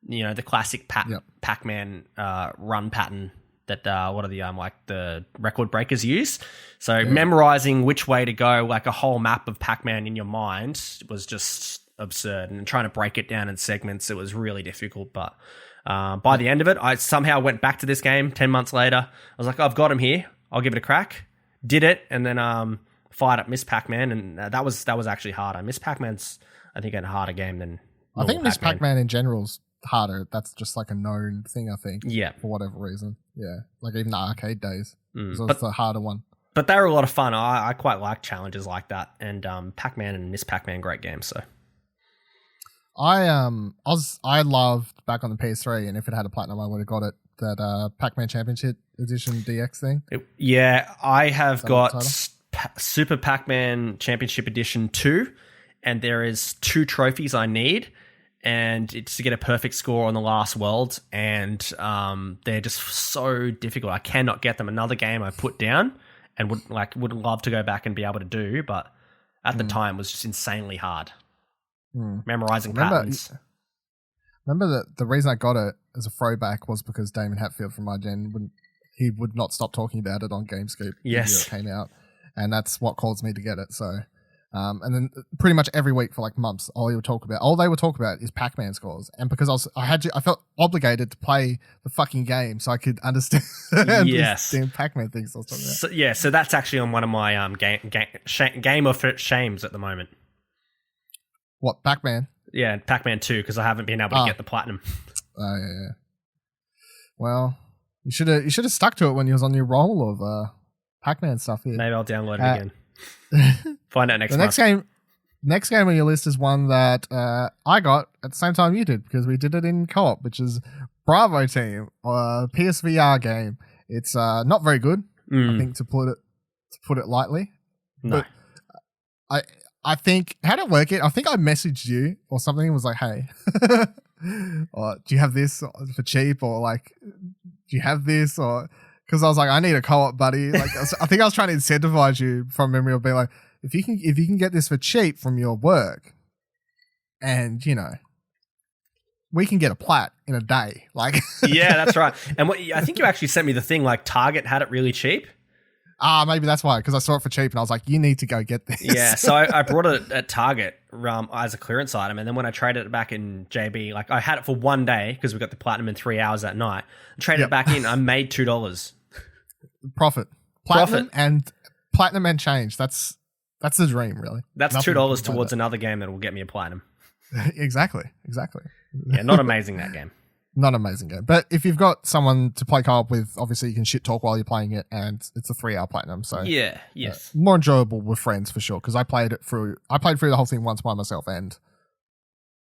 the classic Pac-Man run pattern that what are the record breakers use. So memorizing which way to go, like a whole map of Pac-Man in your mind, was just absurd. And trying to break it down in segments, it was really difficult. But by the end of it, I somehow went back to this game 10 months later. I was like, I've got him here. I'll give it a crack. Did it, and then fired up Miss Pac-Man, and that was actually harder. Miss Pac-Man's, I think, a harder game than I think Miss Pac-Man in general's harder. That's just like a known thing, I think. Yeah. For whatever reason. Yeah. Like even the arcade days. So it's the harder one. But they were a lot of fun. I quite like challenges like that. And Pac-Man and Miss Pac-Man, great games. So I loved back on the PS3, and if it had a platinum, I would have got it. That Pac-Man Championship Edition DX thing. I have got Super Pac-Man Championship Edition 2, and there is 2 trophies I need, and it's to get a perfect score on the last world, and they're just so difficult. I cannot get them. Another game I put down and would love to go back and be able to do, but at the time was just insanely hard. Memorizing patterns. Remember that the reason I got it as a throwback was because Damon Hatfield from IGN would not stop talking about it on GameScoop. Yes, it came out. And that's what caused me to get it. So, and then pretty much every week for like months, all they would talk about is Pac-Man scores. And because I felt obligated to play the fucking game so I could understand yes. the Pac-Man things I was talking about. So that's actually on one of my game of shames at the moment. What, Pac-Man? Yeah, Pac-Man 2, because I haven't been able to get the platinum. Oh yeah. Well, you should have stuck to it when you was on your roll of Pac-Man stuff here. Maybe I'll download it again. Find out next month. Next game on your list is one that I got at the same time you did, because we did it in co-op, which is Bravo Team, a PSVR game. It's not very good, I think, to put it lightly. No. But I think, how did it work? I think I messaged you or something and was like, hey, or, do you have this for cheap? Or like, do you have this? Or because I was like, I need a co-op, buddy. Like, I think I was trying to incentivize you from memory of being like, if you can get this for cheap from your work, and we can get a plat in a day. Like, yeah, that's right. And I think you actually sent me the thing, like Target had it really cheap. Maybe that's why, because I saw it for cheap and I was like, you need to go get this. Yeah, so I brought it at Target as a clearance item, and then when I traded it back in JB, like I had it for one day because we got the platinum in 3 hours that night. I traded it back in, I made $2. Platinum and change. That's the dream, really. That's $2 towards another game that will get me a platinum. Exactly. Yeah, not amazing, that game. not an amazing game. But if you've got someone to play co-op with, obviously you can shit talk while you're playing it, and it's a 3-hour platinum. So Yeah, yes. more enjoyable with friends for sure. Because I played through the whole thing once by myself, and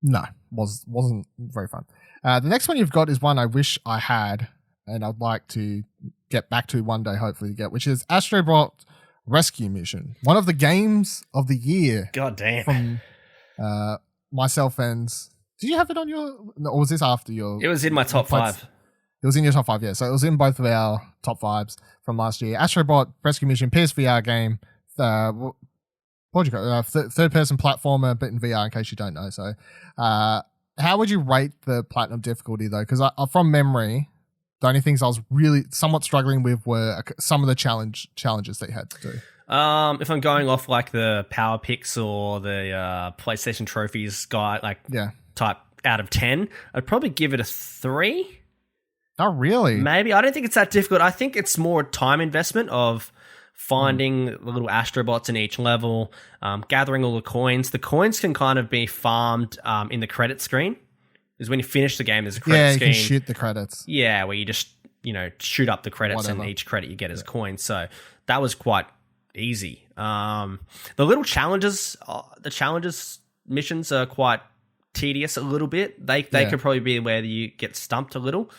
no, wasn't very fun. The next one you've got is one I wish I had, and I'd like to get back to one day, hopefully to get, which is Astrobot Rescue Mission, one of the games of the year. God damn. From myself and. Did you have it on your? No, or was this after your? It was in my top 5. It was in your top 5, yeah. So it was in both of our top 5s from last year. Astrobot Rescue Mission, PSVR game. What would you call it? Third-person platformer, but in VR, in case you don't know. So, how would you rate the platinum difficulty though? Because from memory, the only things I was really somewhat struggling with were some of the challenges that you had to do. If I'm going off like the Power Picks or the PlayStation Trophies guide, type out of 10, I'd probably give it a 3. Oh, really? Maybe. I don't think it's that difficult. I think it's more time investment of finding the little astrobots in each level, gathering all the coins. The coins can kind of be farmed in the credit screen. Because when you finish the game, there's a credit screen. Yeah, you can shoot the credits. Yeah, where you just, shoot up the credits and each credit you get as coins. So that was quite easy. The little challenges, missions are quite tedious a little bit. They could probably be where you get stumped a little,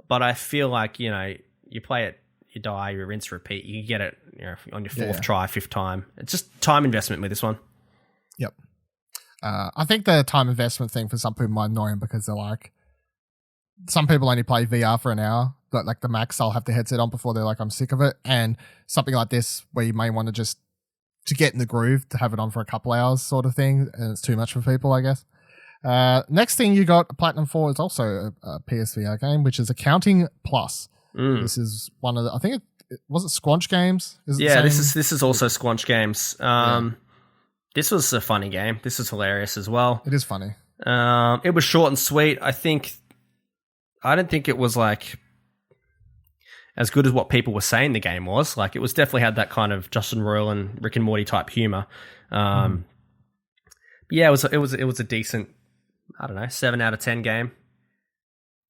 but I feel like you play it, you die, you rinse, repeat. You get it on your 4th try, 5th time. It's just time investment with this one. Yep. I think the time investment thing for some people might annoy them because they're like, some people only play VR for an hour, but like the max, I'll have the headset on before they're like, I'm sick of it. And something like this where you may want to just to get in the groove to have it on for a couple hours sort of thing, and it's too much for people, I guess. Next thing you got Platinum for is also a PSVR game, which is Accounting Plus. This is one of the, I think was it Squanch Games? This is also Squanch Games. This was a funny game. This is hilarious as well. It is funny. It was short and sweet. I don't think it was like as good as what people were saying the game was. Like it was definitely had that kind of Justin Roiland and Rick and Morty type humor. Yeah, it was a decent, I don't know, 7 out of 10 game.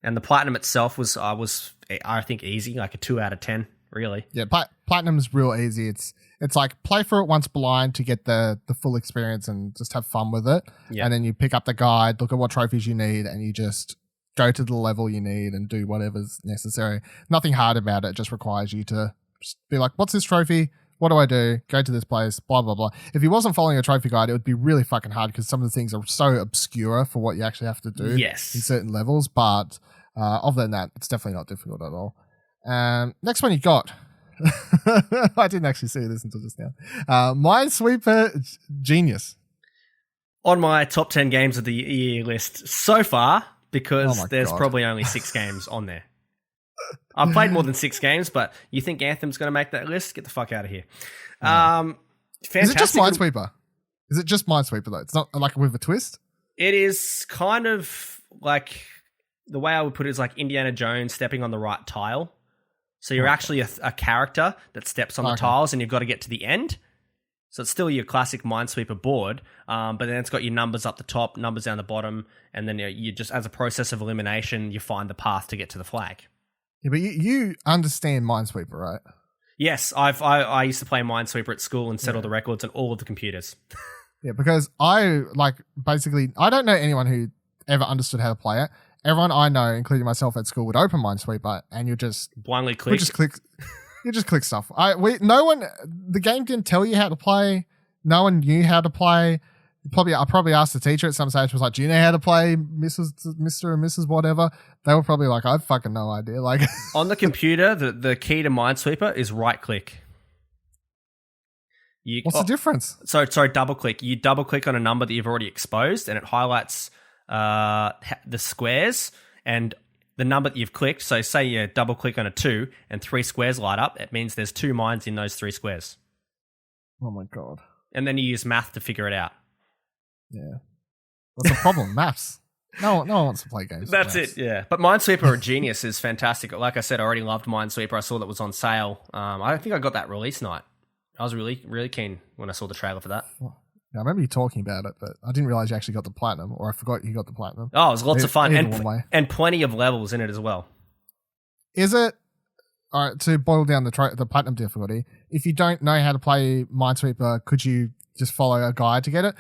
And the platinum itself was I think easy, like a 2 out of 10, really. Yeah, platinum's real easy. It's like play through it once blind to get the full experience and just have fun with it. Yeah. And then you pick up the guide, look at what trophies you need, and you just go to the level you need and do whatever's necessary. Nothing hard about it. It just requires you to just be like, what's this trophy? What do I do? Go to this place, blah, blah, blah. If he wasn't following a trophy guide, it would be really fucking hard because some of the things are so obscure for what you actually have to do in certain levels. But other than that, it's definitely not difficult at all. Next one you got. I didn't actually see this until just now. Minesweeper Genius. On my top 10 games of the year list so far, because there's probably only 6 games on there. I've played more than 6 games, but you think Anthem's going to make that list? Get the fuck out of here. Fantastic. Is it just Minesweeper? Is it just Minesweeper, though? It's not like with a twist? It is kind of like, the way I would put it is like Indiana Jones stepping on the right tile. So you're actually a character that steps on the tiles and you've got to get to the end. So it's still your classic Minesweeper board, but then it's got your numbers up the top, numbers down the bottom, and then you just, as a process of elimination, you find the path to get to the flag. Yeah, but you understand Minesweeper, right? Yes, I used to play Minesweeper at school and set all the records on all of the computers. Yeah, because I don't know anyone who ever understood how to play it. Everyone I know, including myself at school, would open Minesweeper and you just blindly click. You just click stuff. The game didn't tell you how to play. No one knew how to play. I probably asked the teacher at some stage, was like, do you know how to play Mr. and Mrs. whatever? They were probably like, I have fucking no idea. Like on the computer, the key to Minesweeper is right click. What's the difference? Sorry, double click. You double click on a number that you've already exposed and it highlights the squares and the number that you've clicked. So say you double click on a 2 and 3 squares light up. It means there's 2 mines in those 3 squares. Oh my God. And then you use math to figure it out. Yeah. That's a problem. Maths. No one wants to play games. That's it, yeah. But Minesweeper Genius is fantastic. Like I said, I already loved Minesweeper. I saw that was on sale. I think I got that release night. I was really, really keen when I saw the trailer for that. Yeah, I remember you talking about it, but I didn't realize you actually got the platinum, or I forgot you got the platinum. Oh, it was lots of fun, Either and plenty of levels in it as well. Is it, all right, to boil down the platinum difficulty, if you don't know how to play Minesweeper, could you just follow a guide to get it?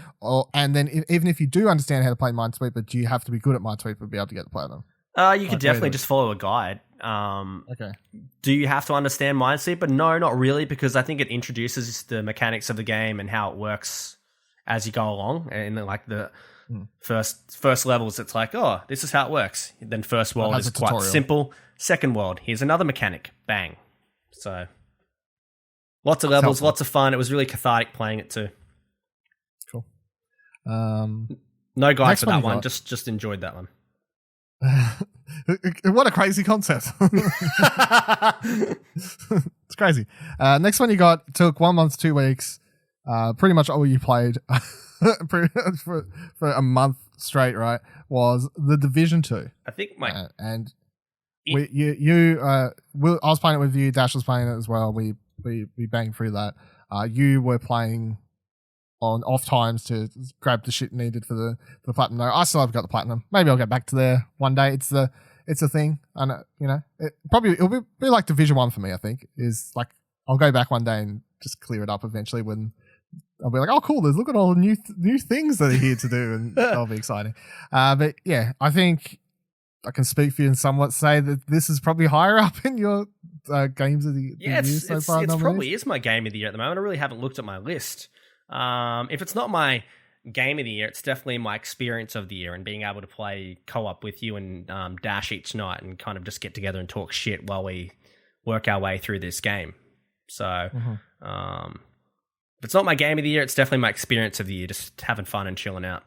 And then even if you do understand how to play Minesweeper, do you have to be good at Minesweeper to be able to get the platinum? You could definitely just follow a guide. Okay. Do you have to understand Minesweeper? No, not really, because I think it introduces the mechanics of the game and how it works as you go along. And like the first levels, it's like, oh, this is how it works. Then first world is quite simple. Second world, here's another mechanic. Bang. So lots of levels, lots of fun. It was really cathartic playing it too. Cool. No guide for that one. Just enjoyed that one. What a crazy concept. It's crazy. Next one you got took 1 month, 2 weeks. Pretty much all you played for a month straight, right? Was The Division 2. I think I was playing it with you. Dash was playing it as well. We banged through that. You were playing on off times to grab the shit needed for the platinum. No, I still haven't got the platinum. Maybe I'll get back to there one day. It's a thing. And it'll be like Division 1 for me. I think is like I'll go back one day and just clear it up eventually when I'll be like, oh cool, look at all the new things that are here to do, and that'll be exciting. But yeah, I think I can speak for you and somewhat say that this is probably higher up in your games of the year so far. It probably is my game of the year at the moment. I really haven't looked at my list. If it's not my game of the year, it's definitely my experience of the year and being able to play co-op with you and Dash each night and kind of just get together and talk shit while we work our way through this game. So if it's not my game of the year, it's definitely my experience of the year, just having fun and chilling out.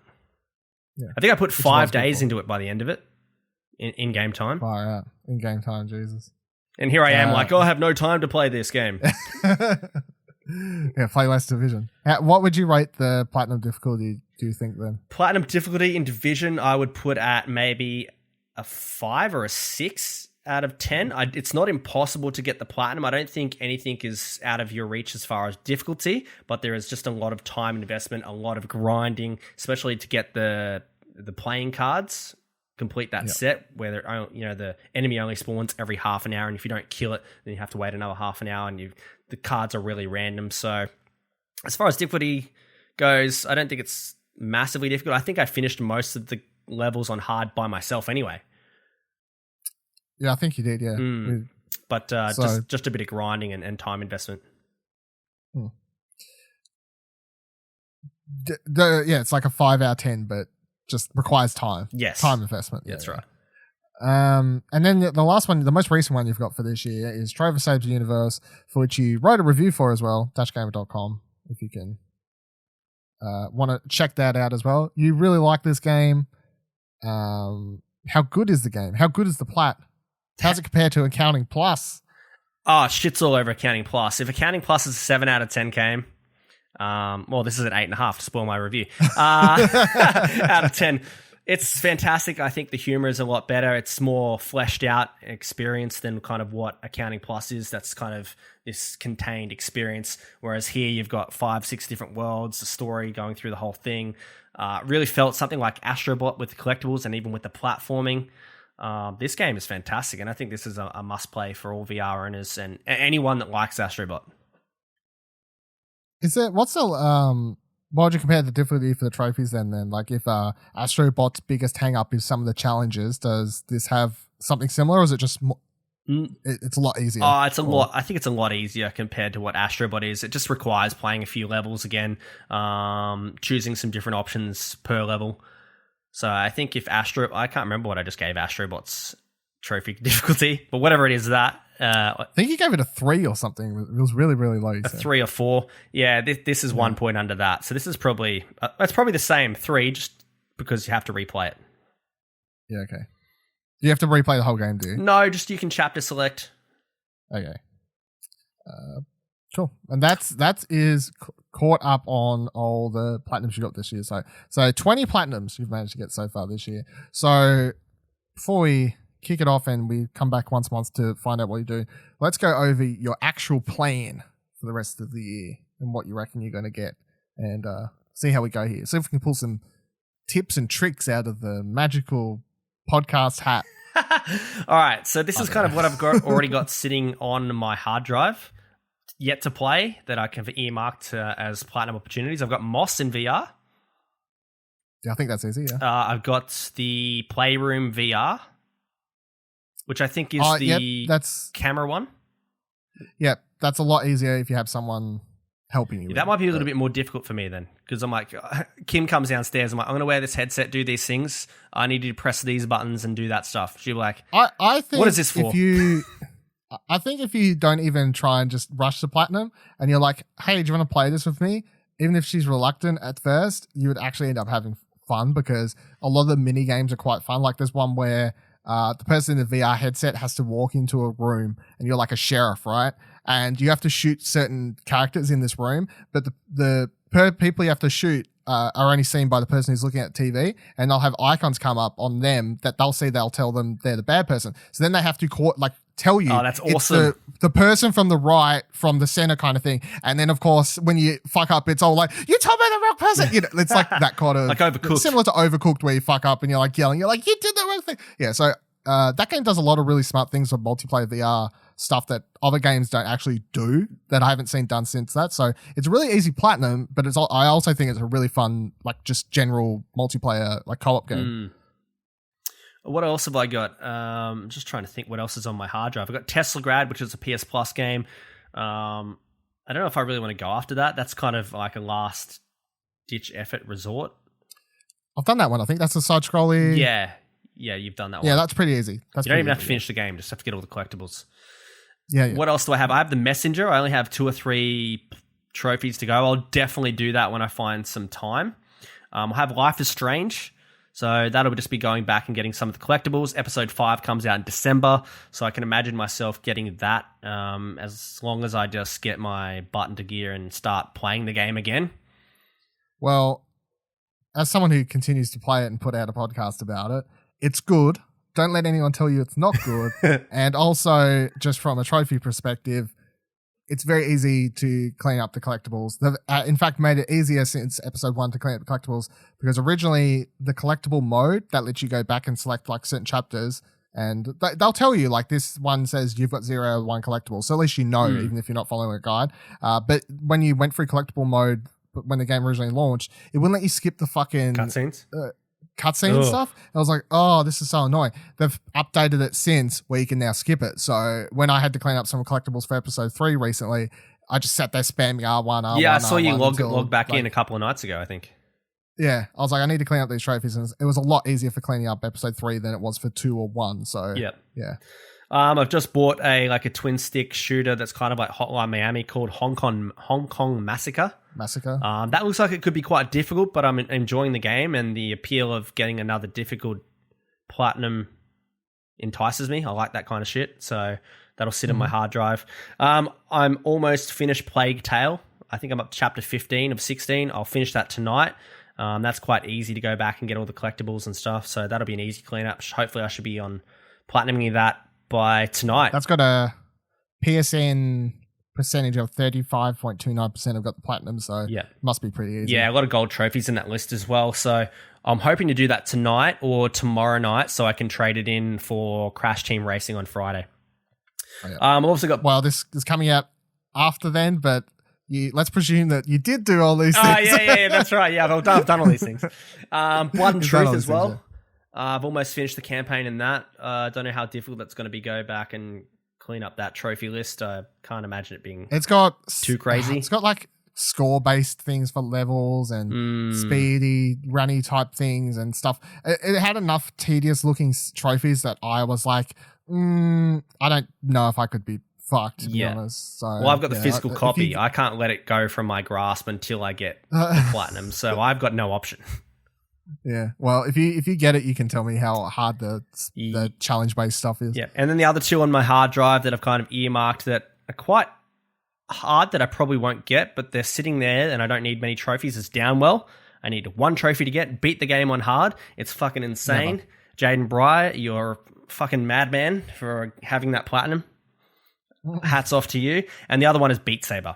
Yeah. I think I put 5 days into it by the end of it in game time. Far out. In game time, Jesus. And here I am I have no time to play this game. Yeah, play less Division. What would you rate the platinum difficulty, do you think, then? Platinum difficulty in Division, I would put at maybe a 5 or a 6 out of 10. It's not impossible to get the platinum. I don't think anything is out of your reach as far as difficulty, but there is just a lot of time investment, a lot of grinding, especially to get the playing cards, complete that set where the enemy only spawns every half an hour, and if you don't kill it, then you have to wait another half an hour, and the cards are really random. So as far as difficulty goes, I don't think it's massively difficult. I think I finished most of the levels on hard by myself anyway. Yeah, I think you did, yeah. But just a bit of grinding and time investment. It's like a 5 out of 10, but just requires time. Yes. Time investment. That's right. And then the last one, the most recent one you've got for this year is Trover Saves the Universe, for which you wrote a review for as well, dashgamer.com, if you can want to check that out as well. You really like this game. How good is the game? How good is the plat? How's it compared to Accounting Plus? Oh, shit's all over Accounting Plus. If Accounting Plus is a 7 out of 10 game, well, this is an 8.5 to spoil my review. Out of 10. It's fantastic. I think the humor is a lot better. It's more fleshed out experience than kind of what Accounting Plus is. That's kind of this contained experience. Whereas here you've got 5-6 different worlds, a story going through the whole thing. Really felt something like Astrobot with the collectibles and even with the platforming. This game is fantastic, and I think this is a must-play for all VR owners and anyone that likes Astrobot. What would you compare the difficulty for the trophies then? Like if Astrobot's biggest hang-up is some of the challenges, does this have something similar, or is it just it's a lot easier? Oh, it's a lot. I think it's a lot easier compared to what Astrobot is. It just requires playing a few levels again, choosing some different options per level. So I think if I can't remember what I just gave Astrobot's trophy difficulty, but whatever it is I think you gave it a 3 or something. It was really, really low. A 3 or 4. Yeah, this is 1 point under that. So this is probably that's probably the same 3, just because you have to replay it. Yeah, okay. You have to replay the whole game, do you? No, just you can chapter select. Okay. Cool. And that is caught up on all the platinums you got this year. So 20 platinums you've managed to get so far this year. So before we kick it off and we come back once a month to find out what you do, let's go over your actual plan for the rest of the year and what you reckon you're going to get. And see how we go here. See if we can pull some tips and tricks out of the magical podcast hat. All right, so this is kind of what I've already got sitting on my hard drive, yet to play, that I can earmarked as platinum opportunities. I've got Moss in VR. Yeah, I think that's easy, yeah. I've got the Playroom VR, which I think is that's camera one. Yeah, that's a lot easier if you have someone helping you. Yeah, that might be a little bit more difficult for me then, because I'm like, Kim comes downstairs. I'm like, I'm going to wear this headset, do these things. I need you to press these buttons and do that stuff. She'll be like, I think what is this for? I think if you don't even try and just rush to platinum and you're like, hey, do you want to play this with me? Even if she's reluctant at first, you would actually end up having fun because a lot of the mini games are quite fun. Like there's one where the person in the VR headset has to walk into a room and you're like a sheriff, right? And you have to shoot certain characters in this room, but the people you have to shoot are only seen by the person who's looking at TV, and they'll have icons come up on them that they'll tell them they're the bad person. So then they have to tell you. Oh, that's awesome. The person from the right, from the center kind of thing. And then, of course, when you fuck up, it's all like, you told me the wrong person. It's like that kind of... like Overcooked. Similar to Overcooked where you fuck up and you're like yelling. You're like, you did the wrong thing. Yeah, so that game does a lot of really smart things with multiplayer VR stuff that other games don't actually do that I haven't seen done since that. So it's really easy platinum, but I also think it's a really fun, like just general multiplayer, like co-op game. What else have I got? Just trying to think what else is on my hard drive. I've got Teslagrad, which is a PS Plus game. I don't know if I really want to go after that. That's kind of like a last ditch effort resort. I've done that one. I think that's a side-scrolling. Yeah, you've done that one. Yeah, that's pretty easy. You don't even have to finish the game. Just have to get all the collectibles. Yeah. What else do I have? I have the Messenger. I only have 2 or 3 trophies to go. I'll definitely do that when I find some time. I have Life is Strange. So that'll just be going back and getting some of the collectibles. Episode 5 comes out in December, so I can imagine myself getting that as long as I just get my butt into gear and start playing the game again. Well, as someone who continues to play it and put out a podcast about it, it's good. Don't let anyone tell you it's not good. And also, just from a trophy perspective, it's very easy to clean up the collectibles. They've, in fact, made it easier since episode 1 to clean up the collectibles, because originally the collectible mode that lets you go back and select like certain chapters, and they'll tell you like this one says you've got 0 out of 1 collectible. So at least you know, even if you're not following a guide. But when you went through collectible mode, when the game originally launched, it wouldn't let you skip the fucking cutscenes. Cutscene and stuff. I was like, oh, this is so annoying. They've updated it since where you can now skip it. So when I had to clean up some collectibles for episode 3 recently, I just sat there spamming R1. Yeah, I saw you log back in a couple of nights ago, I think. Yeah, I was like, I need to clean up these trophies, and it was a lot easier for cleaning up episode 3 than it was for 2 or 1. So yeah. I've just bought a twin stick shooter that's kind of like Hotline Miami called Hong Kong Massacre. That looks like it could be quite difficult, but I'm enjoying the game, and the appeal of getting another difficult platinum entices me. I like that kind of shit, so that'll sit on my hard drive. I'm almost finished Plague Tale. I think I'm up to chapter 15 of 16. I'll finish that tonight. That's quite easy to go back and get all the collectibles and stuff, so that'll be an easy cleanup. Hopefully I should be on platinuming that by tonight. That's got a PSN percentage of 35.29% have got the platinum, so must be pretty easy. Yeah, a lot of gold trophies in that list as well, so I'm hoping to do that tonight or tomorrow night so I can trade it in for Crash Team Racing on Friday. I've also got... Well, this is coming out after then, but let's presume that you did do all these things. Yeah, that's right. Yeah, I've done all these things. Blood and Truth as well. Things, I've almost finished the campaign in that. I don't know how difficult that's going to be. Go back and clean up that trophy list. I can't imagine it being too crazy. It's got like score-based things for levels and speedy, runny type things and stuff. It had enough tedious-looking trophies that I was like, I don't know if I could be fucked, to be honest. So, well, I've got the physical copy. I can't let it go from my grasp until I get the platinum, so I've got no option. Yeah, well, if you get it, you can tell me how hard the challenge-based stuff is. Yeah, and then the other 2 on my hard drive that I've kind of earmarked that are quite hard that I probably won't get, but they're sitting there and I don't need many trophies is Downwell. I need 1 trophy to get, beat the game on hard. It's fucking insane. Jaden Breyer, you're a fucking madman for having that platinum. Hats off to you. And the other one is Beat Saber.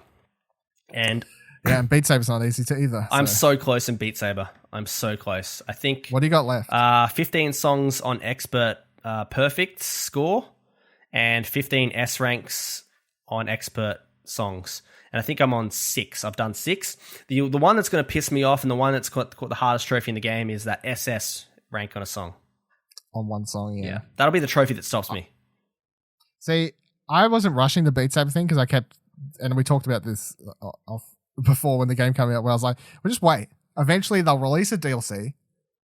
And Yeah, and Beat Saber's not easy to either. I'm so close in Beat Saber. I'm so close. I think. What do you got left? 15 songs on expert perfect score, and 15 S ranks on expert songs. And I think I'm on 6. I've done 6. The one that's going to piss me off and the one that's got the hardest trophy in the game is that SS rank on a song. On one song, yeah. That'll be the trophy that stops me. See, I wasn't rushing the Beat Saber thing because I kept, and we talked about this before when the game came out, where I was like, well, just wait. Eventually they'll release a DLC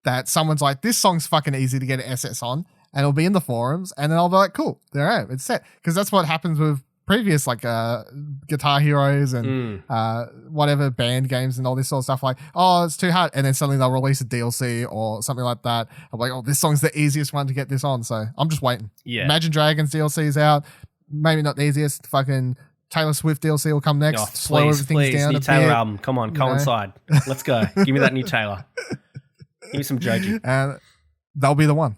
that someone's like, this song's fucking easy to get an SS on, and it'll be in the forums, and then I'll be like, cool, there I am, it's set. Because that's what happens with previous like Guitar Heroes and whatever band games and all this sort of stuff, like, oh, it's too hard, and then suddenly they'll release a DLC or something like that. I'm like, oh, this song's the easiest one to get this on, so I'm just waiting. Imagine Dragons DLC's out, maybe not the easiest. Fucking Taylor Swift DLC will come next. Slow everything down new a Taylor bit. album, come on, coincide. Let's go. Give me that new Taylor. Give me some Joji. And that'll be the one.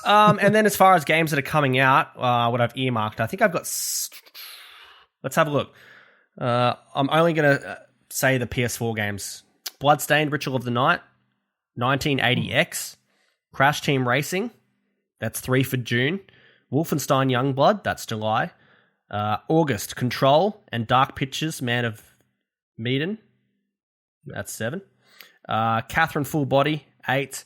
And then as far as games that are coming out, what I've earmarked, I think I've got. Let's have a look. I'm only going to say the PS4 games: Bloodstained: Ritual of the Night, 1980X, Crash Team Racing. That's 3 for June. Wolfenstein: Youngblood. That's July. August: Control and Dark Pictures: Man of Medan. That's 7. Catherine: Full Body, 8.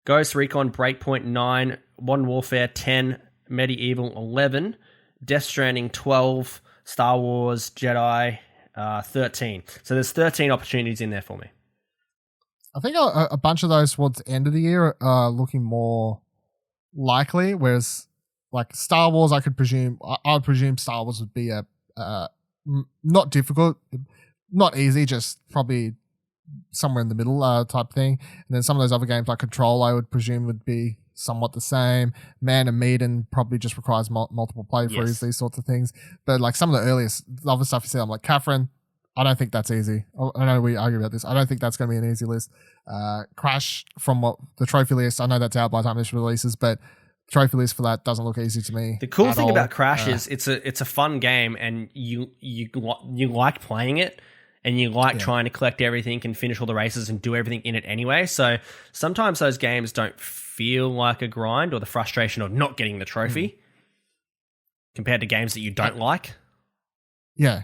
Ghost Recon Breakpoint, 9. Modern Warfare, 10. Medieval, 11. Death Stranding, 12. Star Wars Jedi, 13. So there's 13 opportunities in there for me. I think a bunch of those towards the end of the year are looking more likely, whereas like Star Wars, I would presume Star Wars would be a not difficult, not easy, just probably somewhere in the middle type thing. And then some of those other games like Control, I would presume would be somewhat the same. Man and Medan probably just requires multiple playthroughs, these sorts of things. But like some of the other stuff you said, I'm like, Catherine, I don't think that's easy. I know we argue about this. I don't think that's going to be an easy list. Crash, from what the trophy list, I know that's out by the time this releases, but trophy list for that doesn't look easy to me. The cool thing about Crash is it's a fun game, and you like playing it, and you like trying to collect everything and finish all the races and do everything in it anyway. So sometimes those games don't feel like a grind or the frustration of not getting the trophy compared to games that you don't like. Yeah,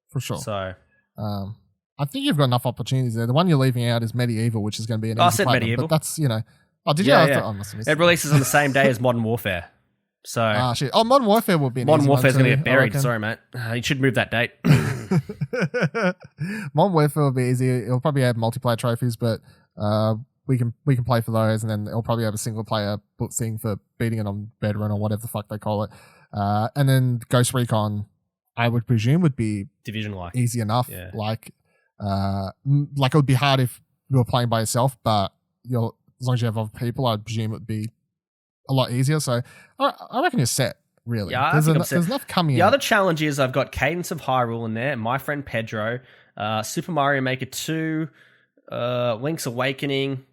for sure. So I think you've got enough opportunities there. The one you're leaving out is Medieval, which is going to be an easy I said platinum, Medieval. But that's, Oh, did you? Yeah. I must have missed it releases on the same day as Modern Warfare. So shit. Oh, Modern Warfare will be an Modern easy Warfare's one going to too, get buried. I reckon. Sorry, mate. You should move that date. Modern Warfare will be easy. It'll probably have multiplayer trophies, but we can play for those, and then it'll probably have a single player thing for beating it on veteran or whatever the fuck they call it. And then Ghost Recon, I would presume, would be Division like easy enough. Yeah. Like it would be hard if you were playing by yourself, but as long as you have other people, I'd presume it would be a lot easier. So I reckon you're set. Really, yeah, there's enough coming in. The other challenge is I've got Cadence of Hyrule in there, My Friend Pedro, Super Mario Maker 2, Link's Awakening.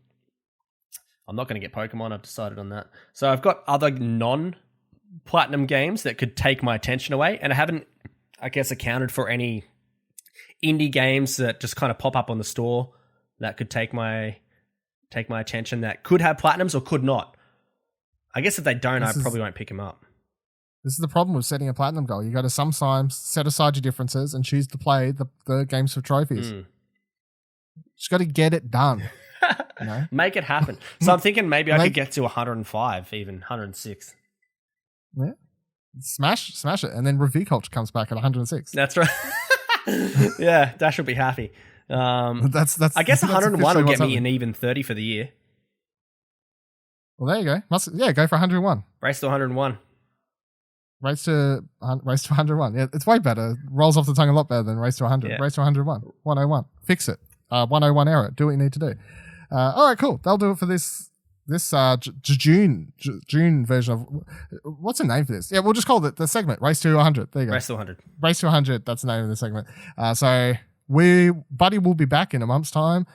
I'm not going to get Pokemon, I've decided on that. So I've got other non-platinum games that could take my attention away, and I haven't, I guess, accounted for any indie games that just kind of pop up on the store that could take my attention, that could have platinums or could not. I guess if they don't, I probably won't pick them up. This is the problem with setting a platinum goal. You got to sometimes set aside your differences and choose to play the games for trophies. Just got to get it done. Make it happen. So I'm thinking maybe I could get to 105, even 106. Yeah. Smash it. And then Review Culture comes back at 106. That's right. Yeah, Dash will be happy. That's I guess 101 will get me an an even 30 for the year. Well, there you go. Go for 101. Race to 101. Race to 101. Yeah, it's way better. Rolls off the tongue a lot better than race to 100. Yeah. Race to 101. 101. Fix it. 101 error. Do what you need to do. All right, cool. That'll do it for this June version of, what's the name for this? Yeah, we'll just call it the segment Race to 100. There you go. Race to 100. Race to 100. That's the name of the segment. So Buddy will be back in a month's time.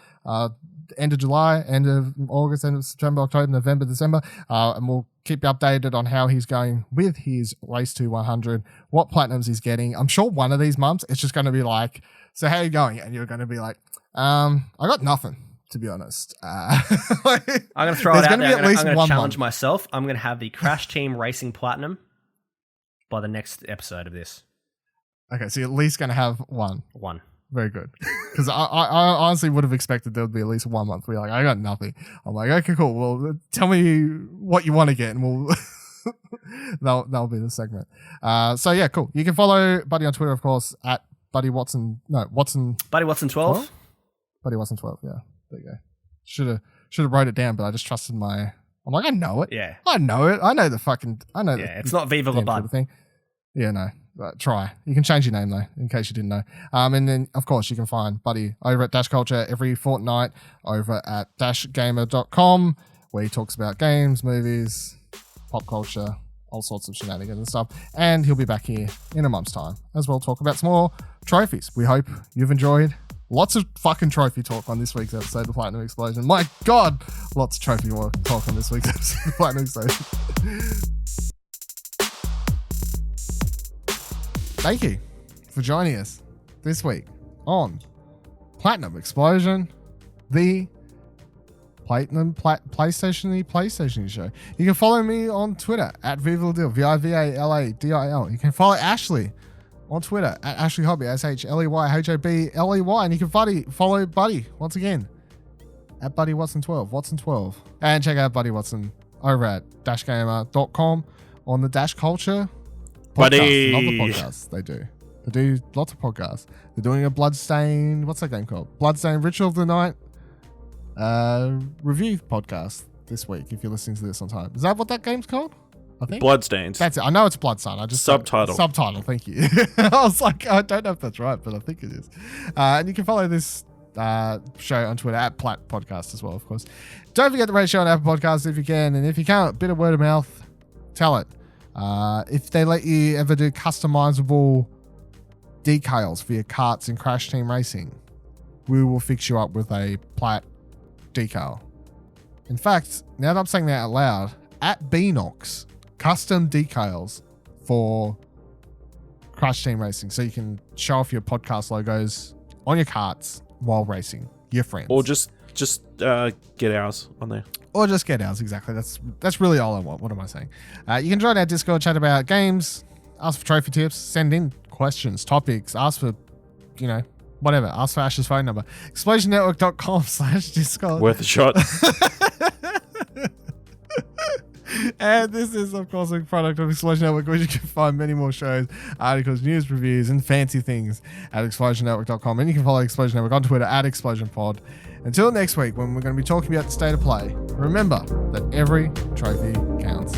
end of July, end of August, end of September, October, November, December. And we'll keep you updated on how he's going with his Race to 100, what platinums he's getting. I'm sure one of these months it's just going to be like, so how are you going? And you're going to be like, I got nothing, to be honest. I'm going to throw it out there. I'm going to challenge myself. I'm going to have the Crash Team Racing Platinum by the next episode of this. Okay, so you're at least going to have one. One. Very good. Because I honestly would have expected there would be at least 1 month where you're like, I got nothing. I'm like, okay, cool. Well, tell me what you want to get and we'll... that'll be the segment. So yeah, cool. You can follow Buddy on Twitter, of course, at Buddy Watson. No, Watson. Buddy Watson 12. Buddy Watson 12. Yeah, there you go. Should have wrote it down, but I just trusted my. I'm like, I know it. Yeah, I know it. I know the fucking. I know. Yeah, it's not Viva La Bud thing. Yeah, no. Try. You can change your name though, in case you didn't know. And then of course you can find Buddy over at Dash Culture every fortnight over at dashgamer.com, where he talks about games, movies, pop culture, all sorts of shenanigans and stuff. And he'll be back here in a month's time as well, talk about some more trophies. We hope you've enjoyed. Lots of fucking trophy talk on this week's episode of Platinum Explosion. My God, lots of trophy talk on this week's episode of Platinum Explosion. Thank you for joining us this week on Platinum Explosion, the PlayStation show. You can follow me on Twitter at Vivaladil, Vivaladil. You can follow Ashley on Twitter at Ashley Hobby, SHLEYHOBLEY. And you can follow Buddy once again at Buddy Watson 12, Watson 12. And check out Buddy Watson over at dashgamer.com on the Dash Culture Buddy. Love the podcasts they do. They do lots of podcasts. They're doing a Bloodstain, what's that game called? Bloodstain Ritual of the Night review podcast this week, if you're listening to this on time. Is that what that game's called? I think. Bloodstains. That's it. I know it's Bloodstain. I just Subtitle. Subtitle, thank you. I was like, I don't know if that's right, but I think it is. And you can follow this show on Twitter at Platt Podcast as well, of course. Don't forget to rate the show on Apple Podcasts if you can, and if you can't, a bit of word of mouth, tell it. If they let you ever do customizable decals for your karts in Crash Team Racing, we will fix you up with a Platt decal. In fact, now that I'm saying that out loud, at Beanox, custom decals for Crash Team Racing, so you can show off your podcast logos on your karts while racing your friends. Or just get ours on there. Or just get ours, exactly. That's really all I want. What am I saying? You can join our Discord, chat about games, ask for trophy tips, send in questions, topics, ask for, whatever. Ask for Ash's phone number. ExplosionNetwork.com/Discord. Worth a shot. And this is, of course, a product of Explosion Network, where you can find many more shows, articles, news, reviews, and fancy things at ExplosionNetwork.com. And you can follow Explosion Network on Twitter at ExplosionPod. Until next week, when we're going to be talking about the state of play, remember that every trophy counts.